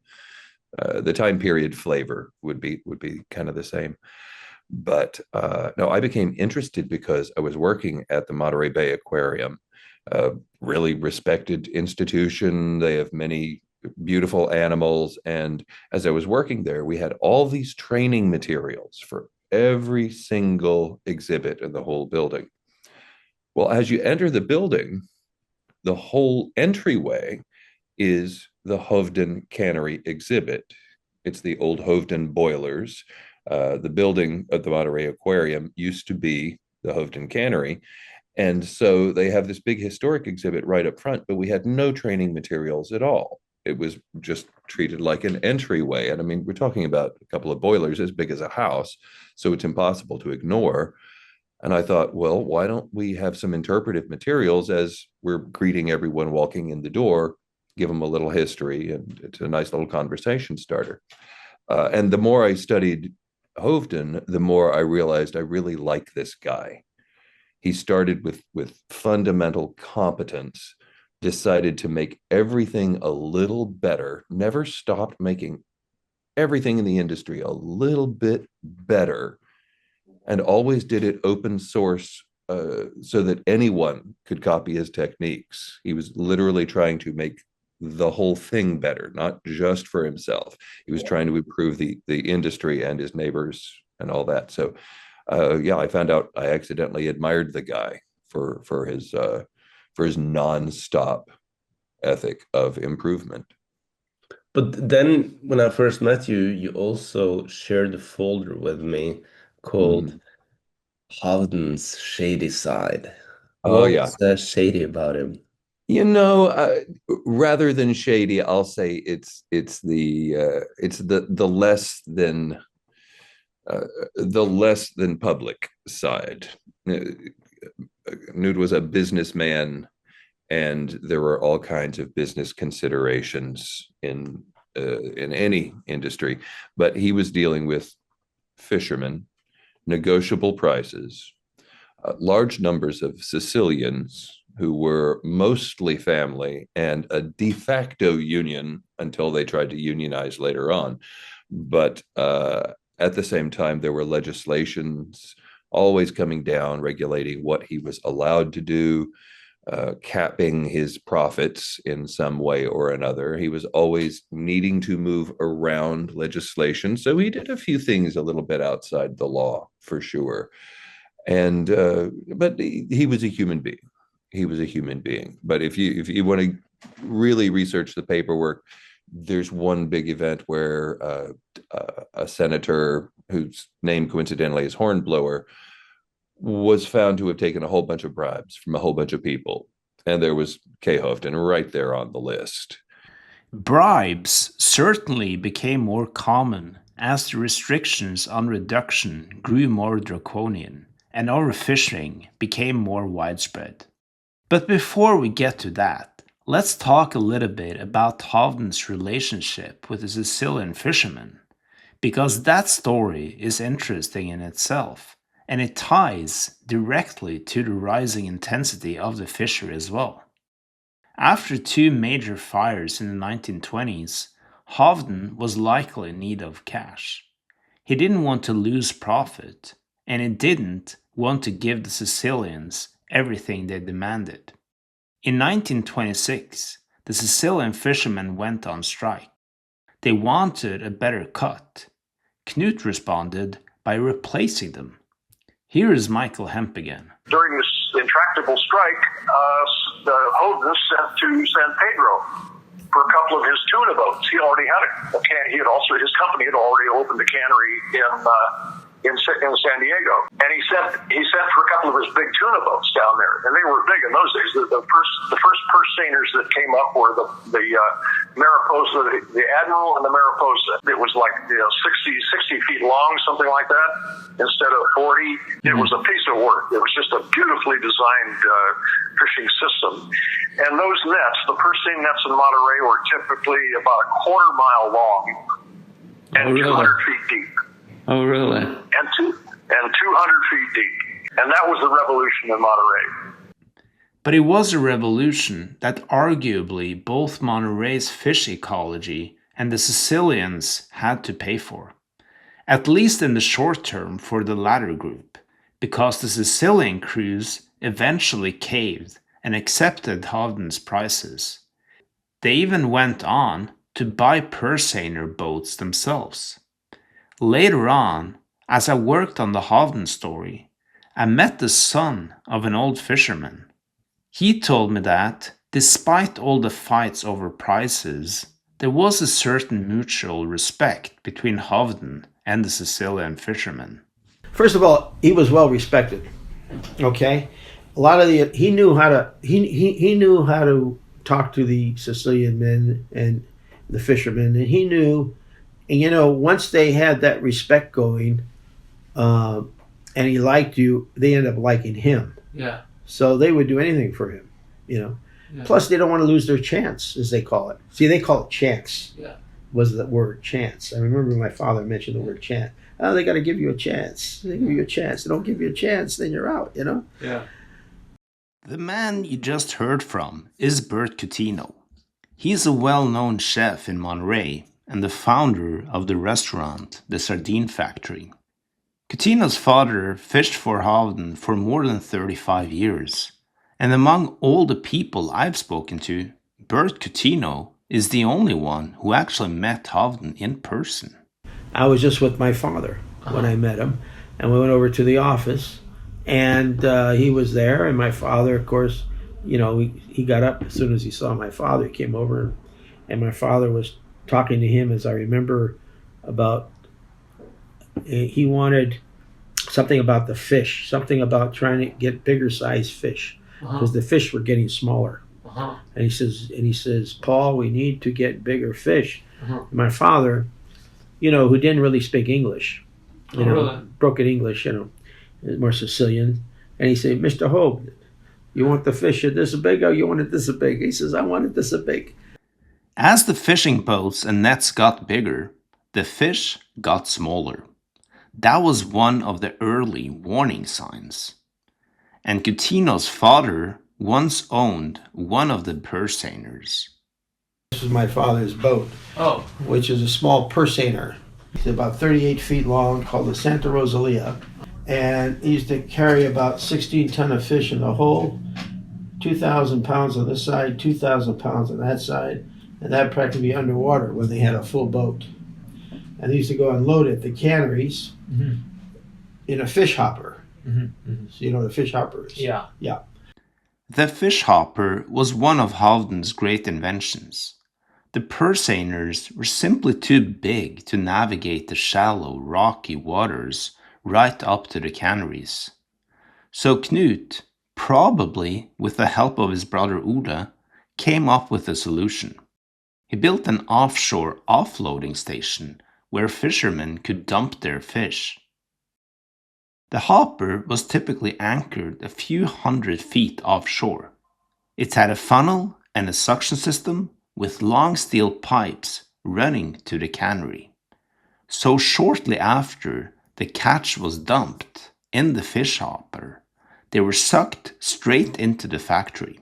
time period flavor would be kind of the same. But no, I became interested because I was working at the Monterey Bay Aquarium, a really respected institution. They have many beautiful animals. And as I was working there, we had all these training materials for every single exhibit in the whole building. Well, as you enter the building, the whole entryway is the Hovden Cannery exhibit. It's the old Hovden boilers. The building of the Monterey Aquarium used to be the Hovden Cannery. And so they have this big historic exhibit right up front, but we had no training materials at all. It was just treated like an entryway. And I mean, we're talking about a couple of boilers as big as a house, so it's impossible to ignore. And I thought, well, why don't we have some interpretive materials as we're greeting everyone walking in the door, give them a little history, and it's a nice little conversation starter. And the more I studied Hovden, the more I realized I really like this guy. He started with fundamental competence, decided to make everything a little better, never stopped making everything in the industry a little bit better, and always did it open source so that anyone could copy his techniques. He was literally trying to make the whole thing better, not just for himself. He was trying to improve the industry and his neighbors and all that. So, yeah, I found out I accidentally admired the guy for his nonstop ethic of improvement. But then when I first met you, you also shared a folder with me called Hovden's Shady Side. Oh What yeah. was shady about him? Rather than shady, I'll say it's the less than public side. Knut was a businessman, and there were all kinds of business considerations in any industry, but he was dealing with fishermen, negotiable prices, large numbers of Sicilians who were mostly family, and a de facto union until they tried to unionize later on. But at the same time, there were legislations always coming down regulating what he was allowed to do, capping his profits in some way or another. He was always needing to move around legislation. So he did a few things a little bit outside the law, for sure. And but he was a human being. He was a human being. But if you want to really research the paperwork, there's one big event where a senator whose name coincidentally is Hornblower was found to have taken a whole bunch of bribes from a whole bunch of people. And there was K. Hovden right there on the list. Bribes certainly became more common as the restrictions on reduction grew more draconian and overfishing became more widespread. But before we get to that, let's talk a little bit about Hovden's relationship with the Sicilian fishermen, because that story is interesting in itself, and it ties directly to the rising intensity of the fishery as well. After two major fires in the 1920s, Hovden was likely in need of cash. He didn't want to lose profit, and he didn't want to give the Sicilians everything they demanded. In 1926, the Sicilian fishermen went on strike. They wanted a better cut. Knut responded by replacing them. Here is Michael Hemp again. During this intractable strike, Hovden sent to San Pedro for a couple of his tuna boats. He already had his company had already opened a cannery in San Diego, and he sent for a couple of his big tuna boats down there, and they were big in those days. The first purse seiners that came up were the Mariposa, the Admiral, and the Mariposa. It was like 60 feet long, something like that, instead of 40. It was a piece of work. It was just a beautifully designed fishing system. And those nets, the purse seine nets in Monterey, were typically about a quarter-mile long and 200 feet deep. Oh, really? And 200 feet deep. And that was the revolution in Monterey. But it was a revolution that arguably both Monterey's fish ecology and the Sicilians had to pay for. At least in the short term for the latter group, because the Sicilian crews eventually caved and accepted Hovden's prices. They even went on to buy purse seiner boats themselves. Later on, as I worked on the Hovden story, I met the son of an old fisherman. He told me that, despite all the fights over prices, there was a certain mutual respect between Hovden and the Sicilian fishermen. First of all, he was well respected. Okay, a lot of he knew how to talk to the Sicilian men and the fishermen, and he knew. And once they had that respect going, and he liked you, they ended up liking him. Yeah. So they would do anything for him, Yeah. Plus, they don't want to lose their chance, as they call it. See, they call it chance. Yeah. Was the word chance. I remember my father mentioned the word chance. Oh, they got to give you a chance. They give you a chance. They don't give you a chance, then you're out, Yeah. The man you just heard from is Bert Coutinho. He's a well-known chef in Monterey and the founder of the restaurant, the Sardine Factory. Coutinho's father fished for Hovden for more than 35 years, and among all the people I've spoken to, Bert Coutinho is the only one who actually met Hovden in person. I was just with my father when I met him, and we went over to the office, and he was there, and my father, of course, you know, he got up as soon as he saw my father. He came over, and my father was talking to him, as I remember, about, he wanted something about the fish, something about trying to get bigger size fish, because the fish were getting smaller. And he says, Paul, we need to get bigger fish. My father, you know, who didn't really speak English, you know, broken English, you know, more Sicilian. And he said, Mr. Hovden, you want the fish this big or you want it this big? He says, I want it this big. As the fishing boats and nets got bigger, the fish got smaller. That was one of the early warning signs. And Coutinho's father once owned one of the purseaners. This is my father's boat, which is a small purseaner. It's about 38 feet long, called the Santa Rosalia. And he used to carry about 16 ton of fish in the hole, 2,000 pounds on this side, 2,000 pounds on that side, and that'd practically be underwater when they had a full boat. And they used to go and load it, the canneries, in a fish hopper. So you know what a fish hopper is? Yeah. The fish hopper was one of Hovden's great inventions. The purseaners were simply too big to navigate the shallow, rocky waters right up to the canneries. So Knut, probably with the help of his brother Ole, came up with a solution. He built an offshore offloading station where fishermen could dump their fish. The hopper was typically anchored a few hundred feet offshore. It had a funnel and a suction system with long steel pipes running to the cannery. So shortly after the catch was dumped in the fish hopper, they were sucked straight into the factory.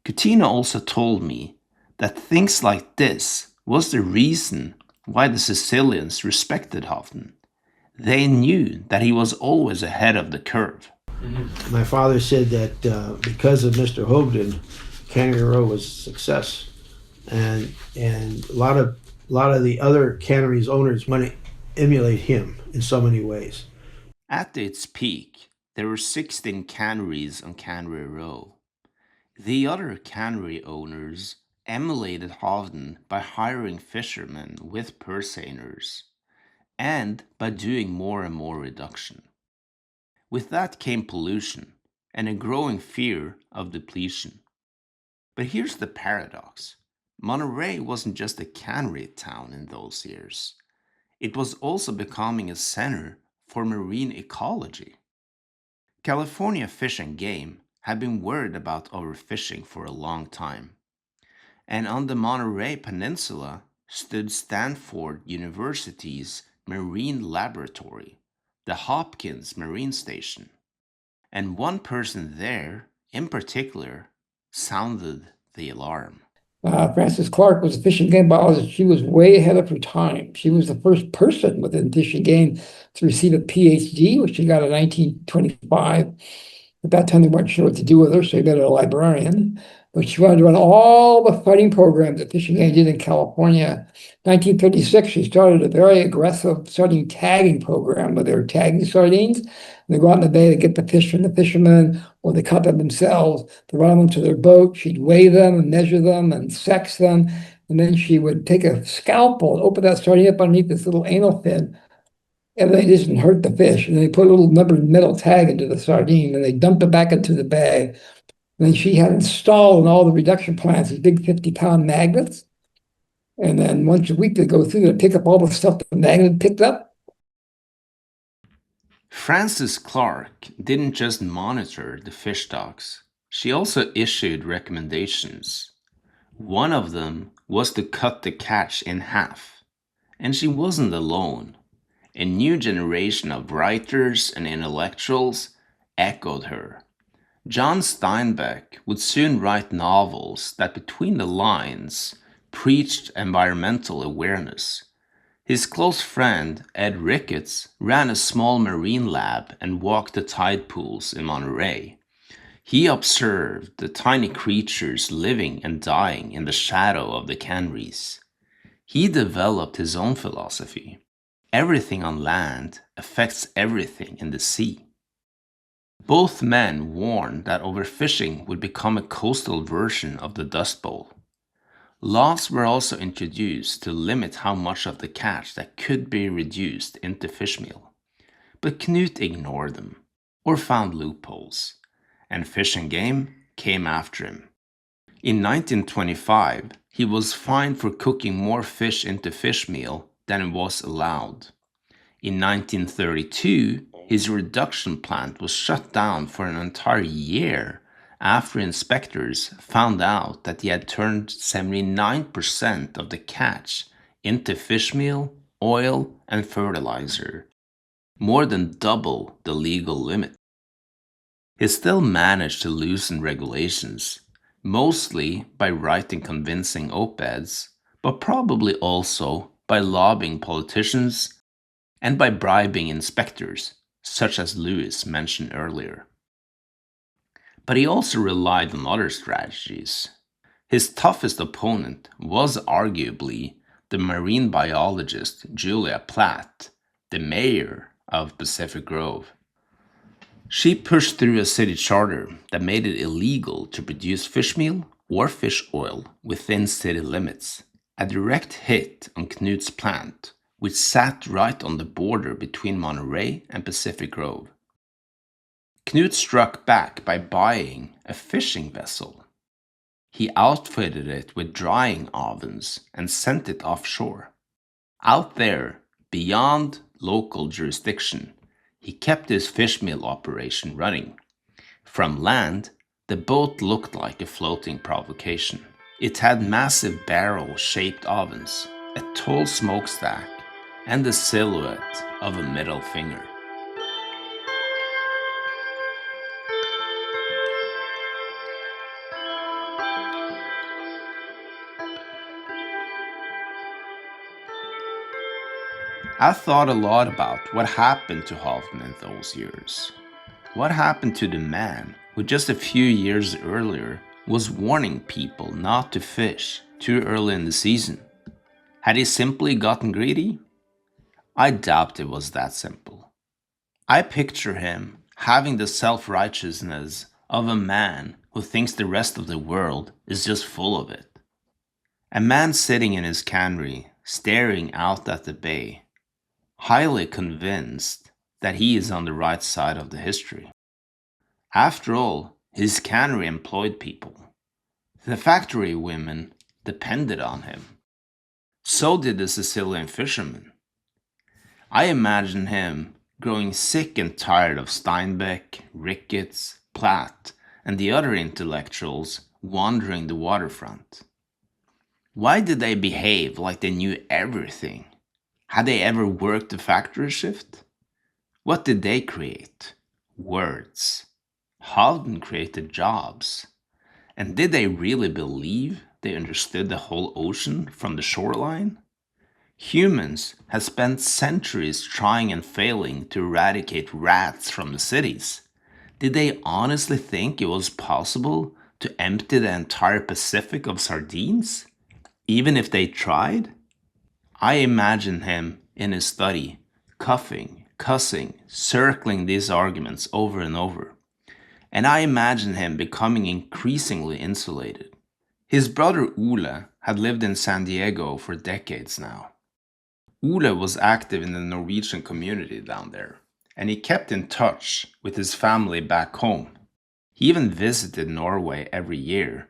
Coutinho also told me that things like this was the reason why the Sicilians respected Hovden. They knew that he was always ahead of the curve. My father said that because of Mr. Hovden, Cannery Row was a success, and a lot of the other canneries owners want to emulate him in so many ways. At its peak, there were 16 canneries on Cannery Row. The other cannery owners emulated Hovden by hiring fishermen with purseaners, and by doing more and more reduction. With that came pollution and a growing fear of depletion. But here's the paradox. Monterey wasn't just a cannery town in those years. It was also becoming a center for marine ecology. California Fish and Game had been worried about overfishing for a long time. And on the Monterey Peninsula stood Stanford University's Marine Laboratory, the Hopkins Marine Station. And one person there, in particular, sounded the alarm. Frances Clark was a fish and game biologist. She was way ahead of her time. She was the first person within fish and game to receive a PhD, which she got in 1925. At that time, they weren't sure what to do with her, so they made her a librarian. But she wanted to run all the fighting programs that Fish and Game did in California. 1936, she started a very aggressive sardine tagging program where they were tagging sardines. And they go out in the bay to get the fish from the fishermen, or they caught them themselves. They run them to their boat. She'd weigh them and measure them and sex them. And then she would take a scalpel and open that sardine up underneath this little anal fin. And they didn't hurt the fish. And they put a little metal tag into the sardine, and they dumped it back into the bay. And then she had installed in all the reduction plants these big 50-pound magnets. And then once a week they go through and pick up all the stuff the magnet picked up. Frances Clark didn't just monitor the fish stocks. She also issued recommendations. One of them was to cut the catch in half. And she wasn't alone. A new generation of writers and intellectuals echoed her. John Steinbeck would soon write novels that between the lines preached environmental awareness. His close friend Ed Ricketts ran a small marine lab and walked the tide pools in Monterey. He observed the tiny creatures living and dying in the shadow of the canneries. He developed his own philosophy. Everything on land affects everything in the sea. Both men warned that overfishing would become a coastal version of the Dust Bowl. Laws were also introduced to limit how much of the catch that could be reduced into fishmeal. But Knut ignored them, or found loopholes, and Fish and Game came after him. In 1925, he was fined for cooking more fish into fishmeal than was allowed. In 1932, his reduction plant was shut down for an entire year after inspectors found out that he had turned 79% of the catch into fishmeal, oil, and fertilizer, more than double the legal limit. He still managed to loosen regulations, mostly by writing convincing op-eds, but probably also by lobbying politicians and by bribing inspectors, such as Lewis mentioned earlier. But he also relied on other strategies. His toughest opponent was arguably the marine biologist Julia Platt, the mayor of Pacific Grove. She pushed through a city charter that made it illegal to produce fishmeal or fish oil within city limits, a direct hit on Knut's plant, which sat right on the border between Monterey and Pacific Grove. Knut struck back by buying a fishing vessel. He outfitted it with drying ovens and sent it offshore. Out there, beyond local jurisdiction, he kept his fishmeal operation running. From land, the boat looked like a floating provocation. It had massive barrel-shaped ovens, a tall smokestack, and the silhouette of a middle finger. I thought a lot about what happened to Hovden in those years. What happened to the man who just a few years earlier was warning people not to fish too early in the season? Had he simply gotten greedy? I doubt it was that simple. I picture him having the self-righteousness of a man who thinks the rest of the world is just full of it. A man sitting in his cannery, staring out at the bay, highly convinced that he is on the right side of the history. After all, his cannery employed people. The factory women depended on him. So did the Sicilian fishermen. I imagine him growing sick and tired of Steinbeck, Ricketts, Platt, and the other intellectuals wandering the waterfront. Why did they behave like they knew everything? Had they ever worked the factory shift? What did they create? Words. Hovden created jobs. And did they really believe they understood the whole ocean from the shoreline? Humans have spent centuries trying and failing to eradicate rats from the cities. Did they honestly think it was possible to empty the entire Pacific of sardines, even if they tried? I imagine him in his study, cuffing, cussing, circling these arguments over and over. And I imagine him becoming increasingly insulated. His brother Ole had lived in San Diego for decades now. Ole was active in the Norwegian community down there, and he kept in touch with his family back home. He even visited Norway every year,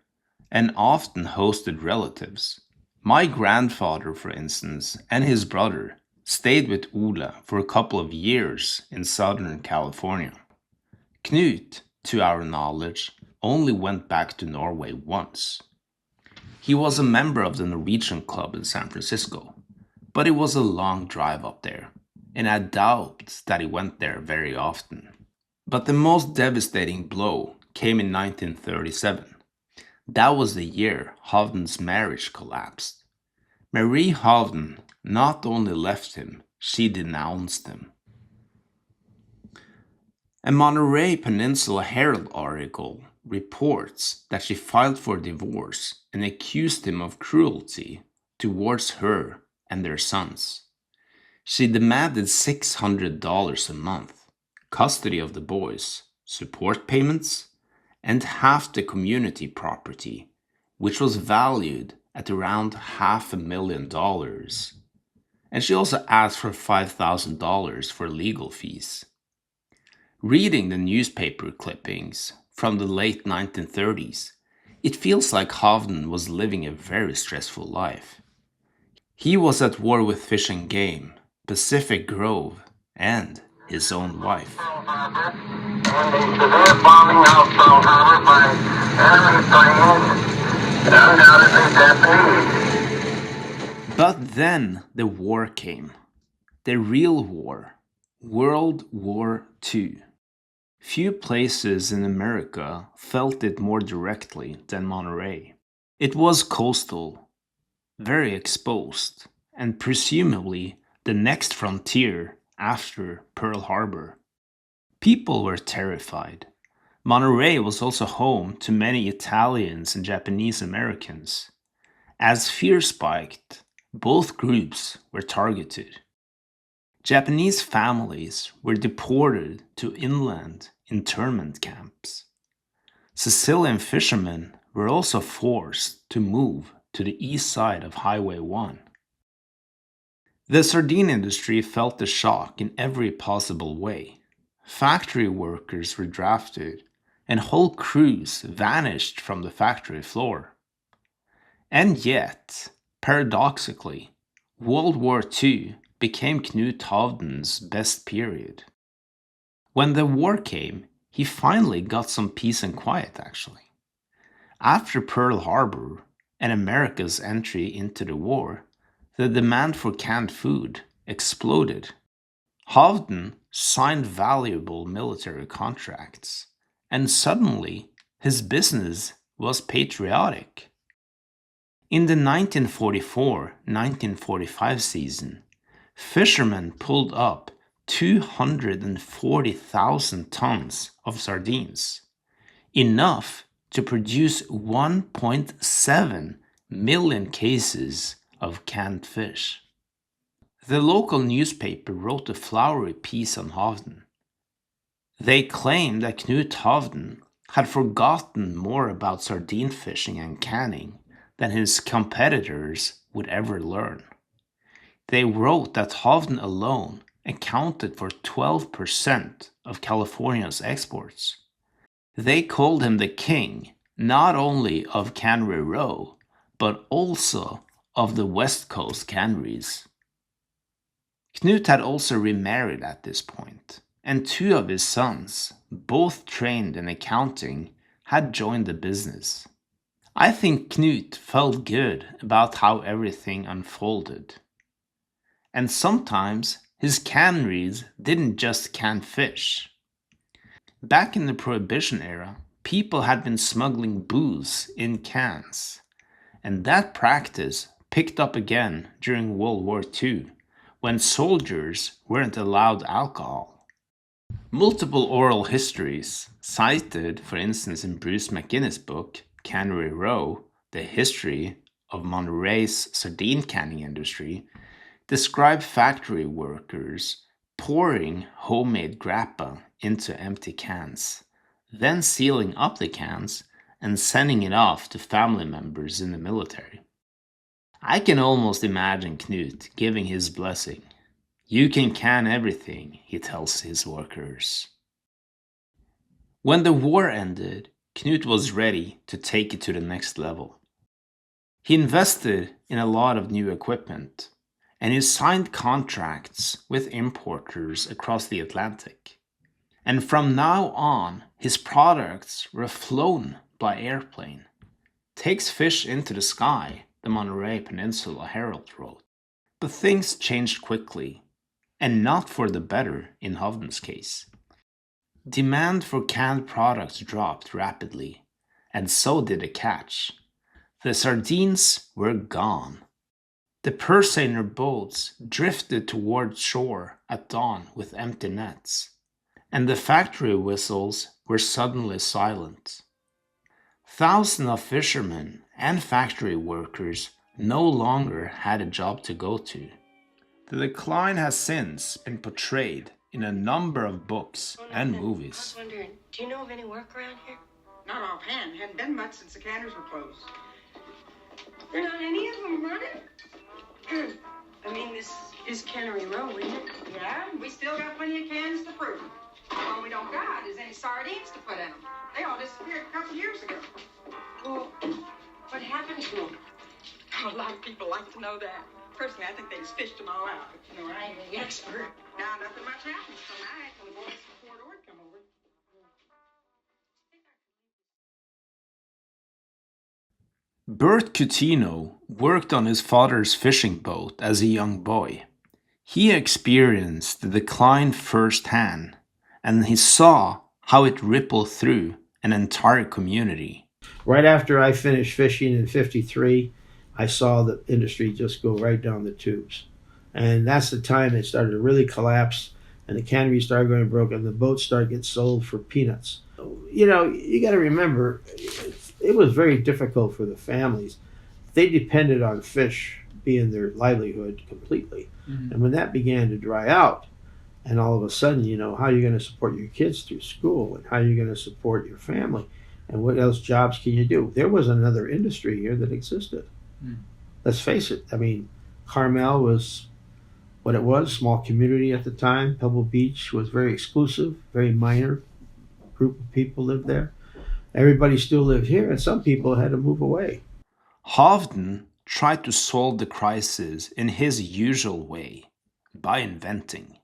and often hosted relatives. My grandfather, for instance, and his brother stayed with Ole for a couple of years in Southern California. Knut, to our knowledge, only went back to Norway once. He was a member of the Norwegian club in San Francisco, but it was a long drive up there, and I doubt that he went there very often. But the most devastating blow came in 1937. That was the year Hovden's marriage collapsed. Marie Hovden not only left him, she denounced him. A Monterey Peninsula Herald article reports that she filed for divorce and accused him of cruelty towards her and their sons. She demanded $600 a month, custody of the boys, support payments, and half the community property, which was valued at around $500,000. And she also asked for $5,000 for legal fees. Reading the newspaper clippings from the late 1930s, it feels like Hovden was living a very stressful life. He was at war with Fish and Game, Pacific Grove, and his own wife. But then the war came. The real war. World War II. Few places in America felt it more directly than Monterey. It was coastal, very exposed, and presumably the next frontier after Pearl Harbor. People were terrified. Monterey was also home to many Italians and Japanese Americans. As fear spiked, both groups were targeted. Japanese families were deported to inland internment camps. Sicilian fishermen were also forced to move to the east side of Highway 1. The sardine industry felt the shock in every possible way. Factory workers were drafted, and whole crews vanished from the factory floor. And yet, paradoxically, World War II became Knut Hovden's best period. When the war came, he finally got some peace and quiet, actually. After Pearl Harbor and America's entry into the war, the demand for canned food exploded. Hovden signed valuable military contracts, and suddenly his business was patriotic. In the 1944-1945 season, fishermen pulled up 240,000 tons of sardines, enough to produce 1.7 million cases of canned fish. The local newspaper wrote a flowery piece on Hovden. They claimed that Knut Hovden had forgotten more about sardine fishing and canning than his competitors would ever learn. They wrote that Hovden alone accounted for 12% of California's exports. They called him the king, not only of Cannery Row, but also of the West Coast canneries. Knut had also remarried at this point, and two of his sons, both trained in accounting, had joined the business. I think Knut felt good about how everything unfolded. And sometimes his canneries didn't just can fish. Back in the Prohibition era, people had been smuggling booze in cans, and that practice picked up again during World War II, when soldiers weren't allowed alcohol. Multiple oral histories, cited for instance in Bruce McGinnis' book, Cannery Row, The History of Monterey's Sardine Canning Industry, describe factory workers pouring homemade grappa into empty cans, then sealing up the cans and sending it off to family members in the military. I can almost imagine Knut giving his blessing. "You can can everything," he tells his workers. When the war ended, Knut was ready to take it to the next level. He invested in a lot of new equipment, and he signed contracts with importers across the Atlantic. And from now on, his products were flown by airplane. "Takes fish into the sky," the Monterey Peninsula Herald wrote. But things changed quickly, and not for the better in Hovden's case. Demand for canned products dropped rapidly, and so did the catch. The sardines were gone. The purseiner boats drifted toward shore at dawn with empty nets, and the factory whistles were suddenly silent. Thousands of fishermen and factory workers no longer had a job to go to. The decline has since been portrayed in a number of books and movies. I was wondering, do you know of any work around here? Not offhand. Hadn't been much since the canneries were closed. There not any of them running? I mean, this is Cannery Row, isn't it? Yeah, we still got plenty of cans to prove. All we don't got is any sardines to put in them. They all disappeared a couple years ago. Well, what happened to them? A lot of people like to know that. Personally, I think they just fished them all out. But, you know, I ain't the expert. Now, nothing much happens till night when the boys from Fort Ord come over. Bert Coutinho worked on his father's fishing boat as a young boy. He experienced the decline firsthand, and he saw how it rippled through an entire community. Right after I finished fishing in '53, I saw the industry just go right down the tubes. And that's the time it started to really collapse, and the canneries started going broke, and the boats started getting sold for peanuts. You know, you got to remember, it was very difficult for the families. They depended on fish being their livelihood completely. Mm-hmm. And when that began to dry out, and all of a sudden, you know, how are you going to support your kids through school, and how are you going to support your family, and what else jobs can you do? There was another industry here that existed. Mm. Let's face it. I mean, Carmel was what it was, small community at the time. Pebble Beach was very exclusive, very minor group of people lived there. Everybody still lived here, and some people had to move away. Hovden tried to solve the crisis in his usual way, by inventing,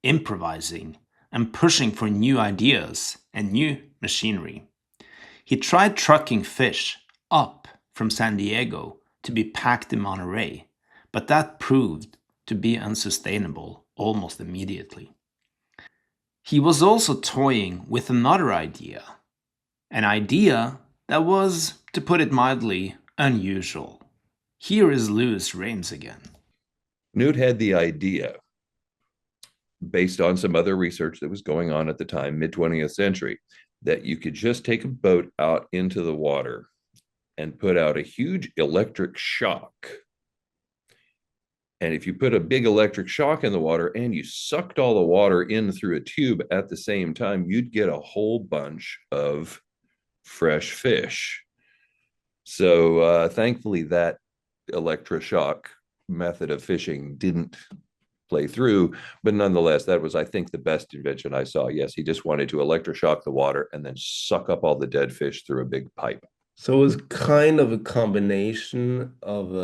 improvising, and pushing for new ideas and new machinery. He tried trucking fish up from San Diego to be packed in Monterey, but that proved to be unsustainable almost immediately. He was also toying with another idea, an idea that was, to put it mildly, unusual. Here is Louis Rames again. Knut had the idea, based on some other research that was going on at the time, mid-20th century, that you could just take a boat out into the water and put out a huge electric shock. And if you put a big electric shock in the water and you sucked all the water in through a tube at the same time, you'd get a whole bunch of fresh fish. So thankfully that electroshock method of fishing didn't play through, but nonetheless, that was, I think, the best invention I saw. Yes, he just wanted to electroshock the water and then suck up all the dead fish through a big pipe. So it was kind of a combination of,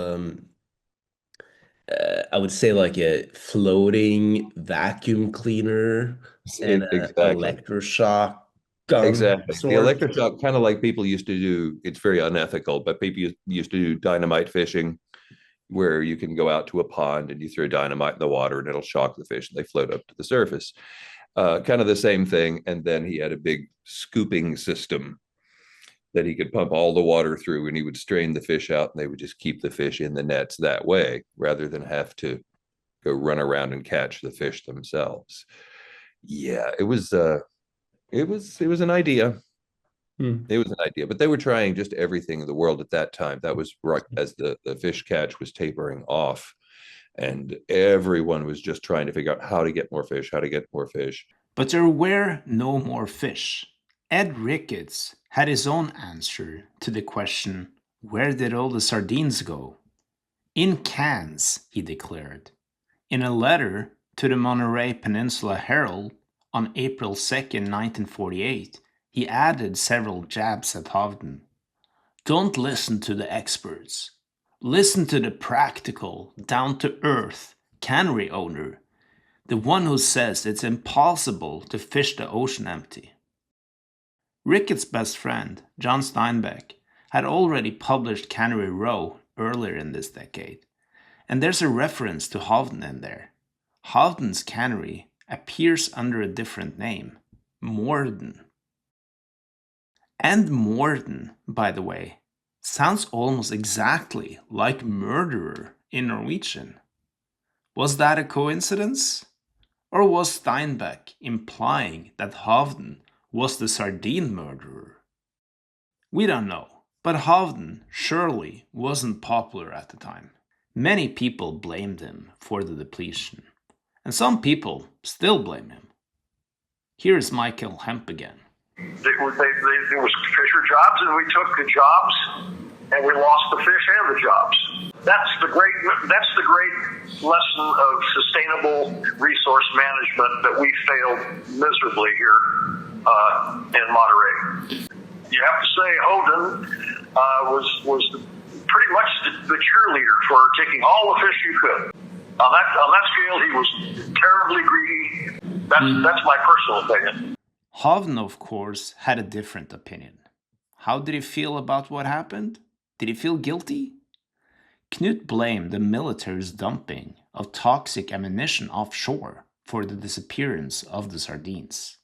I would say, like a floating vacuum cleaner and an electroshock gun. Exactly. The electroshock, kind of like people used to do, it's very unethical, but people used to do dynamite fishing, where you can go out to a pond and you throw dynamite in the water and it'll shock the fish and they float up to the surface. Kind of the same thing. And then he had a big scooping system that he could pump all the water through, and he would strain the fish out and they would just keep the fish in the nets that way, rather than have to go run around and catch the fish themselves. Yeah, it was an idea. It was an idea, but they were trying just everything in the world at that time. That was right as the fish catch was tapering off, and everyone was just trying to figure out how to get more fish, But there were no more fish. Ed Ricketts had his own answer to the question, where did all the sardines go? In cans, he declared. In a letter to the Monterey Peninsula Herald on April 2nd, 1948, he added several jabs at Hovden. Don't listen to the experts. Listen to the practical, down-to-earth cannery owner, the one who says it's impossible to fish the ocean empty. Ricketts' best friend, John Steinbeck, had already published Cannery Row earlier in this decade, and there's a reference to Hovden in there. Hovden's cannery appears under a different name, Morden. And Morden, by the way, sounds almost exactly like murderer in Norwegian. Was that a coincidence? Or was Steinbeck implying that Hovden was the sardine murderer? We don't know, but Hovden surely wasn't popular at the time. Many people blamed him for the depletion, and some people still blame him. Here's Michael Hemp again. There was fisher jobs, and we took the jobs, and we lost the fish and the jobs. That's the great lesson of sustainable resource management that we failed miserably here in Monterey. You have to say Hovden was pretty much the cheerleader for taking all the fish you could. On that scale, he was terribly greedy. That's my personal opinion. Hovden, of course, had a different opinion. How did he feel about what happened? Did he feel guilty? Knut blamed the military's dumping of toxic ammunition offshore for the disappearance of the sardines.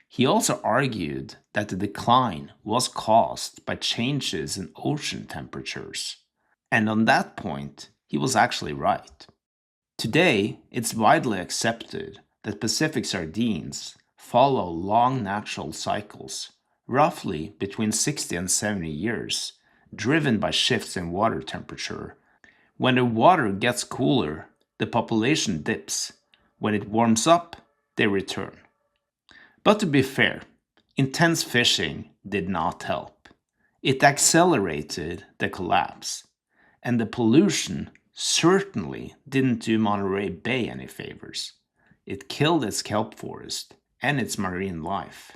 He also argued that the decline was caused by changes in ocean temperatures. And on that point, he was actually right. Today, it's widely accepted that Pacific sardines follow long natural cycles, roughly between 60 and 70 years, driven by shifts in water temperature. When the water gets cooler, the population dips. When it warms up, they return. But to be fair, intense fishing did not help. It accelerated the collapse, and the pollution certainly didn't do Monterey Bay any favors. It killed its kelp forest and its marine life.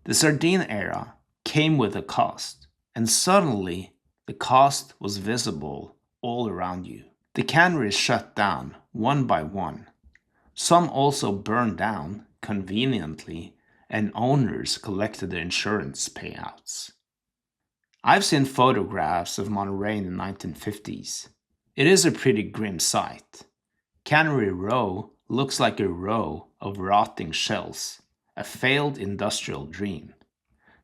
The sardine era came with a cost, and suddenly the cost was visible all around you. The canneries shut down one by one. Some also burned down conveniently, and owners collected their insurance payouts. I've seen photographs of Monterey in the 1950s. It is a pretty grim sight. Cannery Row looks like a row of rotting shells, a failed industrial dream.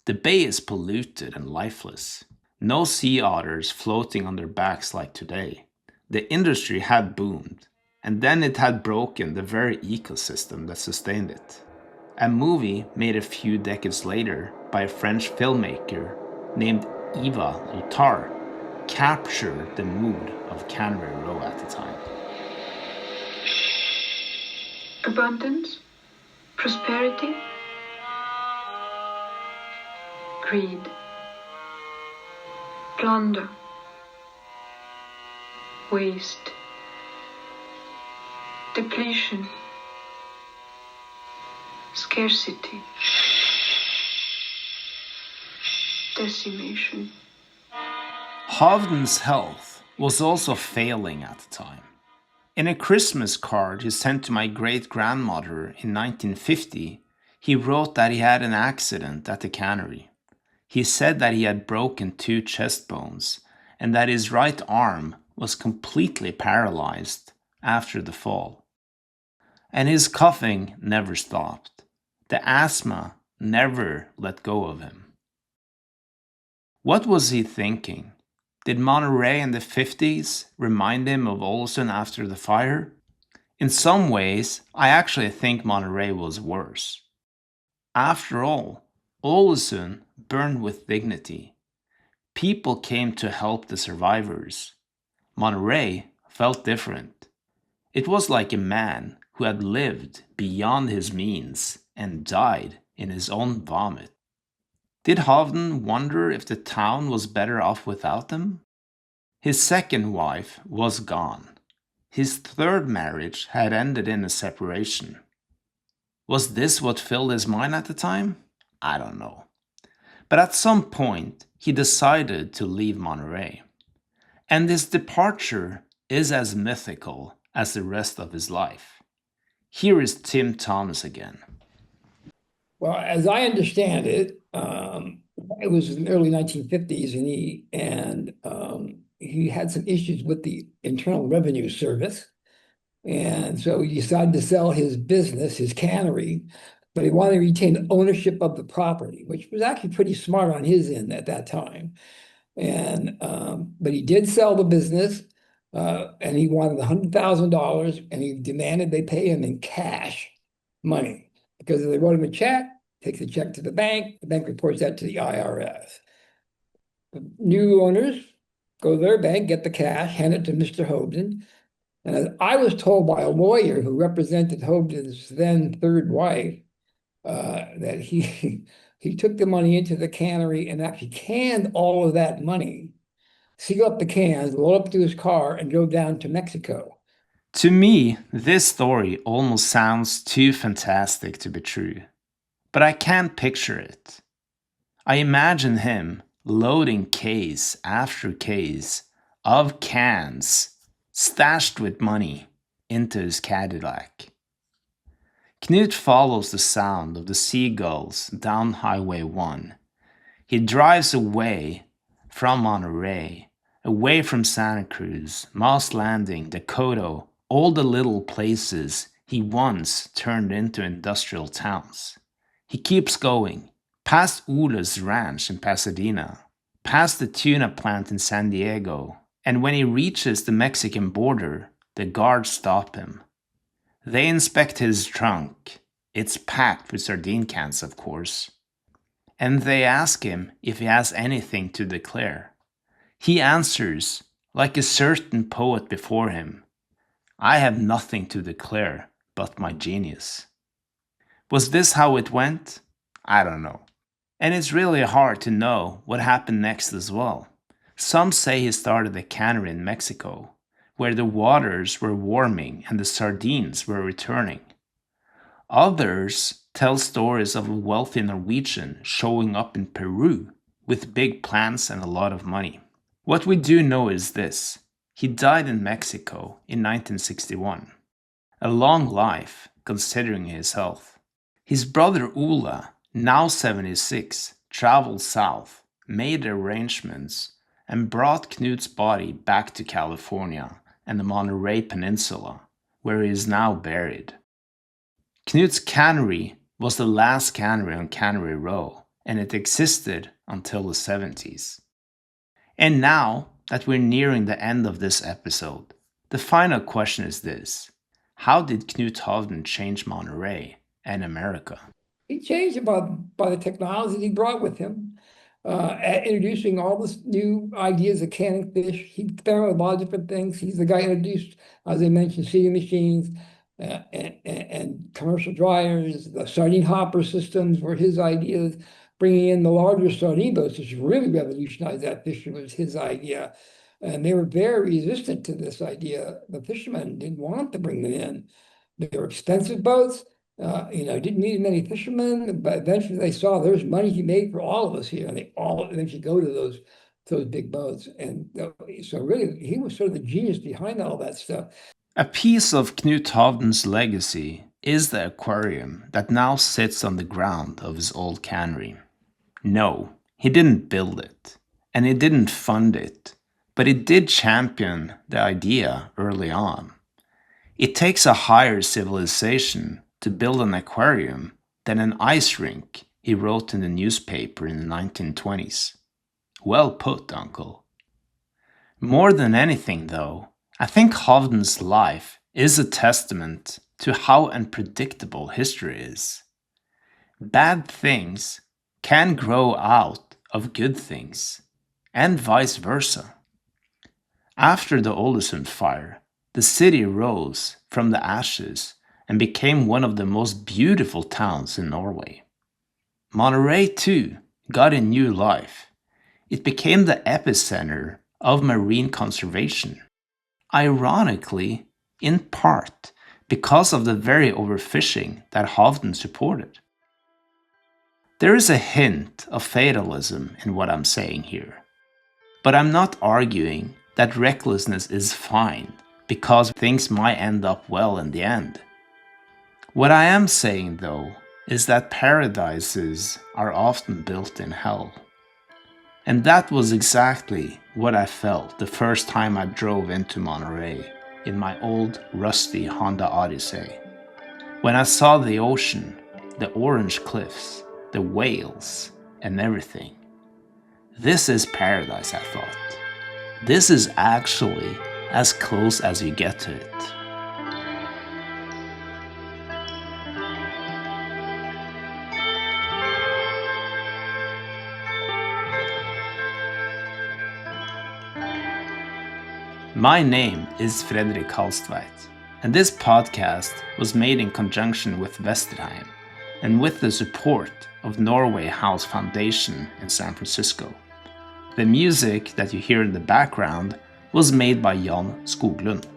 The bay is polluted and lifeless. No sea otters floating on their backs like today. The industry had boomed, and then it had broken the very ecosystem that sustained it. A movie made a few decades later by a French filmmaker named Eva Loutard captured the mood of Cannery Row at the time. Abundance, prosperity, greed, plunder, waste, depletion, scarcity, decimation. Hovden's health was also failing at the time. In a Christmas card he sent to my great-grandmother in 1950, he wrote that he had an accident at the cannery. He said that he had broken 2 chest bones and that his right arm was completely paralyzed after the fall. And his coughing never stopped. The asthma never let go of him. What was he thinking? Did Monterey in the 50s remind him of Ålesund after the fire? In some ways, I actually think Monterey was worse. After all, Ålesund burned with dignity. People came to help the survivors. Monterey felt different. It was like a man who had lived beyond his means and died in his own vomit. Did Hovden wonder if the town was better off without them? His second wife was gone. His third marriage had ended in a separation. Was this what filled his mind at the time? I don't know. But at some point, he decided to leave Monterey. And his departure is as mythical as the rest of his life. Here is Tim Thomas again. Well, as I understand it, it was in the early 1950s, and he had some issues with the Internal Revenue Service, and so he decided to sell his business, his cannery, but he wanted to retain ownership of the property, which was actually pretty smart on his end at that time. And but he did sell the business, and he wanted $100,000, and he demanded they pay him in cash money. Because if they wrote him a check, takes the check to the bank reports that to the IRS. The new owners go to their bank, get the cash, hand it to Mr. Hovden. And as I was told by a lawyer who represented Hovden's then third wife, that he took the money into the cannery and actually canned all of that money, sealed up the cans, loaded up to his car, and drove down to Mexico. To me, this story almost sounds too fantastic to be true, but I can't picture it. I imagine him loading case after case of cans stashed with money into his Cadillac. Knut follows the sound of the seagulls down Highway 1. He drives away from Monterey, away from Santa Cruz, Moss Landing, Dakota, all the little places he once turned into industrial towns. He keeps going, past Ola's ranch in Pasadena, past the tuna plant in San Diego, and when he reaches the Mexican border, the guards stop him. They inspect his trunk. It's packed with sardine cans, of course. And they ask him if he has anything to declare. He answers, like a certain poet before him, "I have nothing to declare but my genius." Was this how it went? I don't know. And it's really hard to know what happened next as well. Some say he started a cannery in Mexico, where the waters were warming and the sardines were returning. Others tell stories of a wealthy Norwegian showing up in Peru with big plans and a lot of money. What we do know is this: he died in Mexico in 1961. A long life, considering his health. His brother Ola, now 76, traveled south, made arrangements, and brought Knut's body back to California and the Monterey Peninsula, where he is now buried. Knut's cannery was the last cannery on Cannery Row, and it existed until the 70s. And now that we're nearing the end of this episode, the final question is this: how did Knut Hovden change Monterey and America? He changed it by the technology he brought with him, introducing all this new ideas of canning fish. He found a lot of different things. He's the guy who introduced, as I mentioned, seeding machines and commercial dryers. The sardine hopper systems were his ideas. Bringing in the larger sardine boats, which really revolutionized that fishery, was his idea. And they were very resistant to this idea. The fishermen didn't want to bring them in. They were expensive boats. Didn't need many fishermen, but eventually they saw there's money he made for all of us here, and they all eventually go to those big boats. And so really, he was sort of the genius behind all that stuff. A piece of Knut Hovden's legacy is the aquarium that now sits on the ground of his old cannery. No, he didn't build it, and he didn't fund it, but he did champion the idea early on. It takes a higher civilization to build an aquarium than an ice rink, he wrote in the newspaper in the 1920s. Well put, Uncle. More than anything, though, I think Hovden's life is a testament to how unpredictable history is. Bad things can grow out of good things, and vice versa. After the Ålesund fire, the city rose from the ashes and became one of the most beautiful towns in Norway. Monterey, too, got a new life. It became the epicenter of marine conservation. Ironically, in part because of the very overfishing that Hovden supported. There is a hint of fatalism in what I'm saying here. But I'm not arguing that recklessness is fine because things might end up well in the end. What I am saying, though, is that paradises are often built in hell. And that was exactly what I felt the first time I drove into Monterey in my old rusty Honda Odyssey. When I saw the ocean, the orange cliffs, the whales, and everything. This is paradise, I thought. This is actually as close as you get to it. My name is Fredrik Halstveit, and this podcast was made in conjunction with Vesterheim and with the support of Norway House Foundation in San Francisco. The music that you hear in the background was made by Jan Skoglund.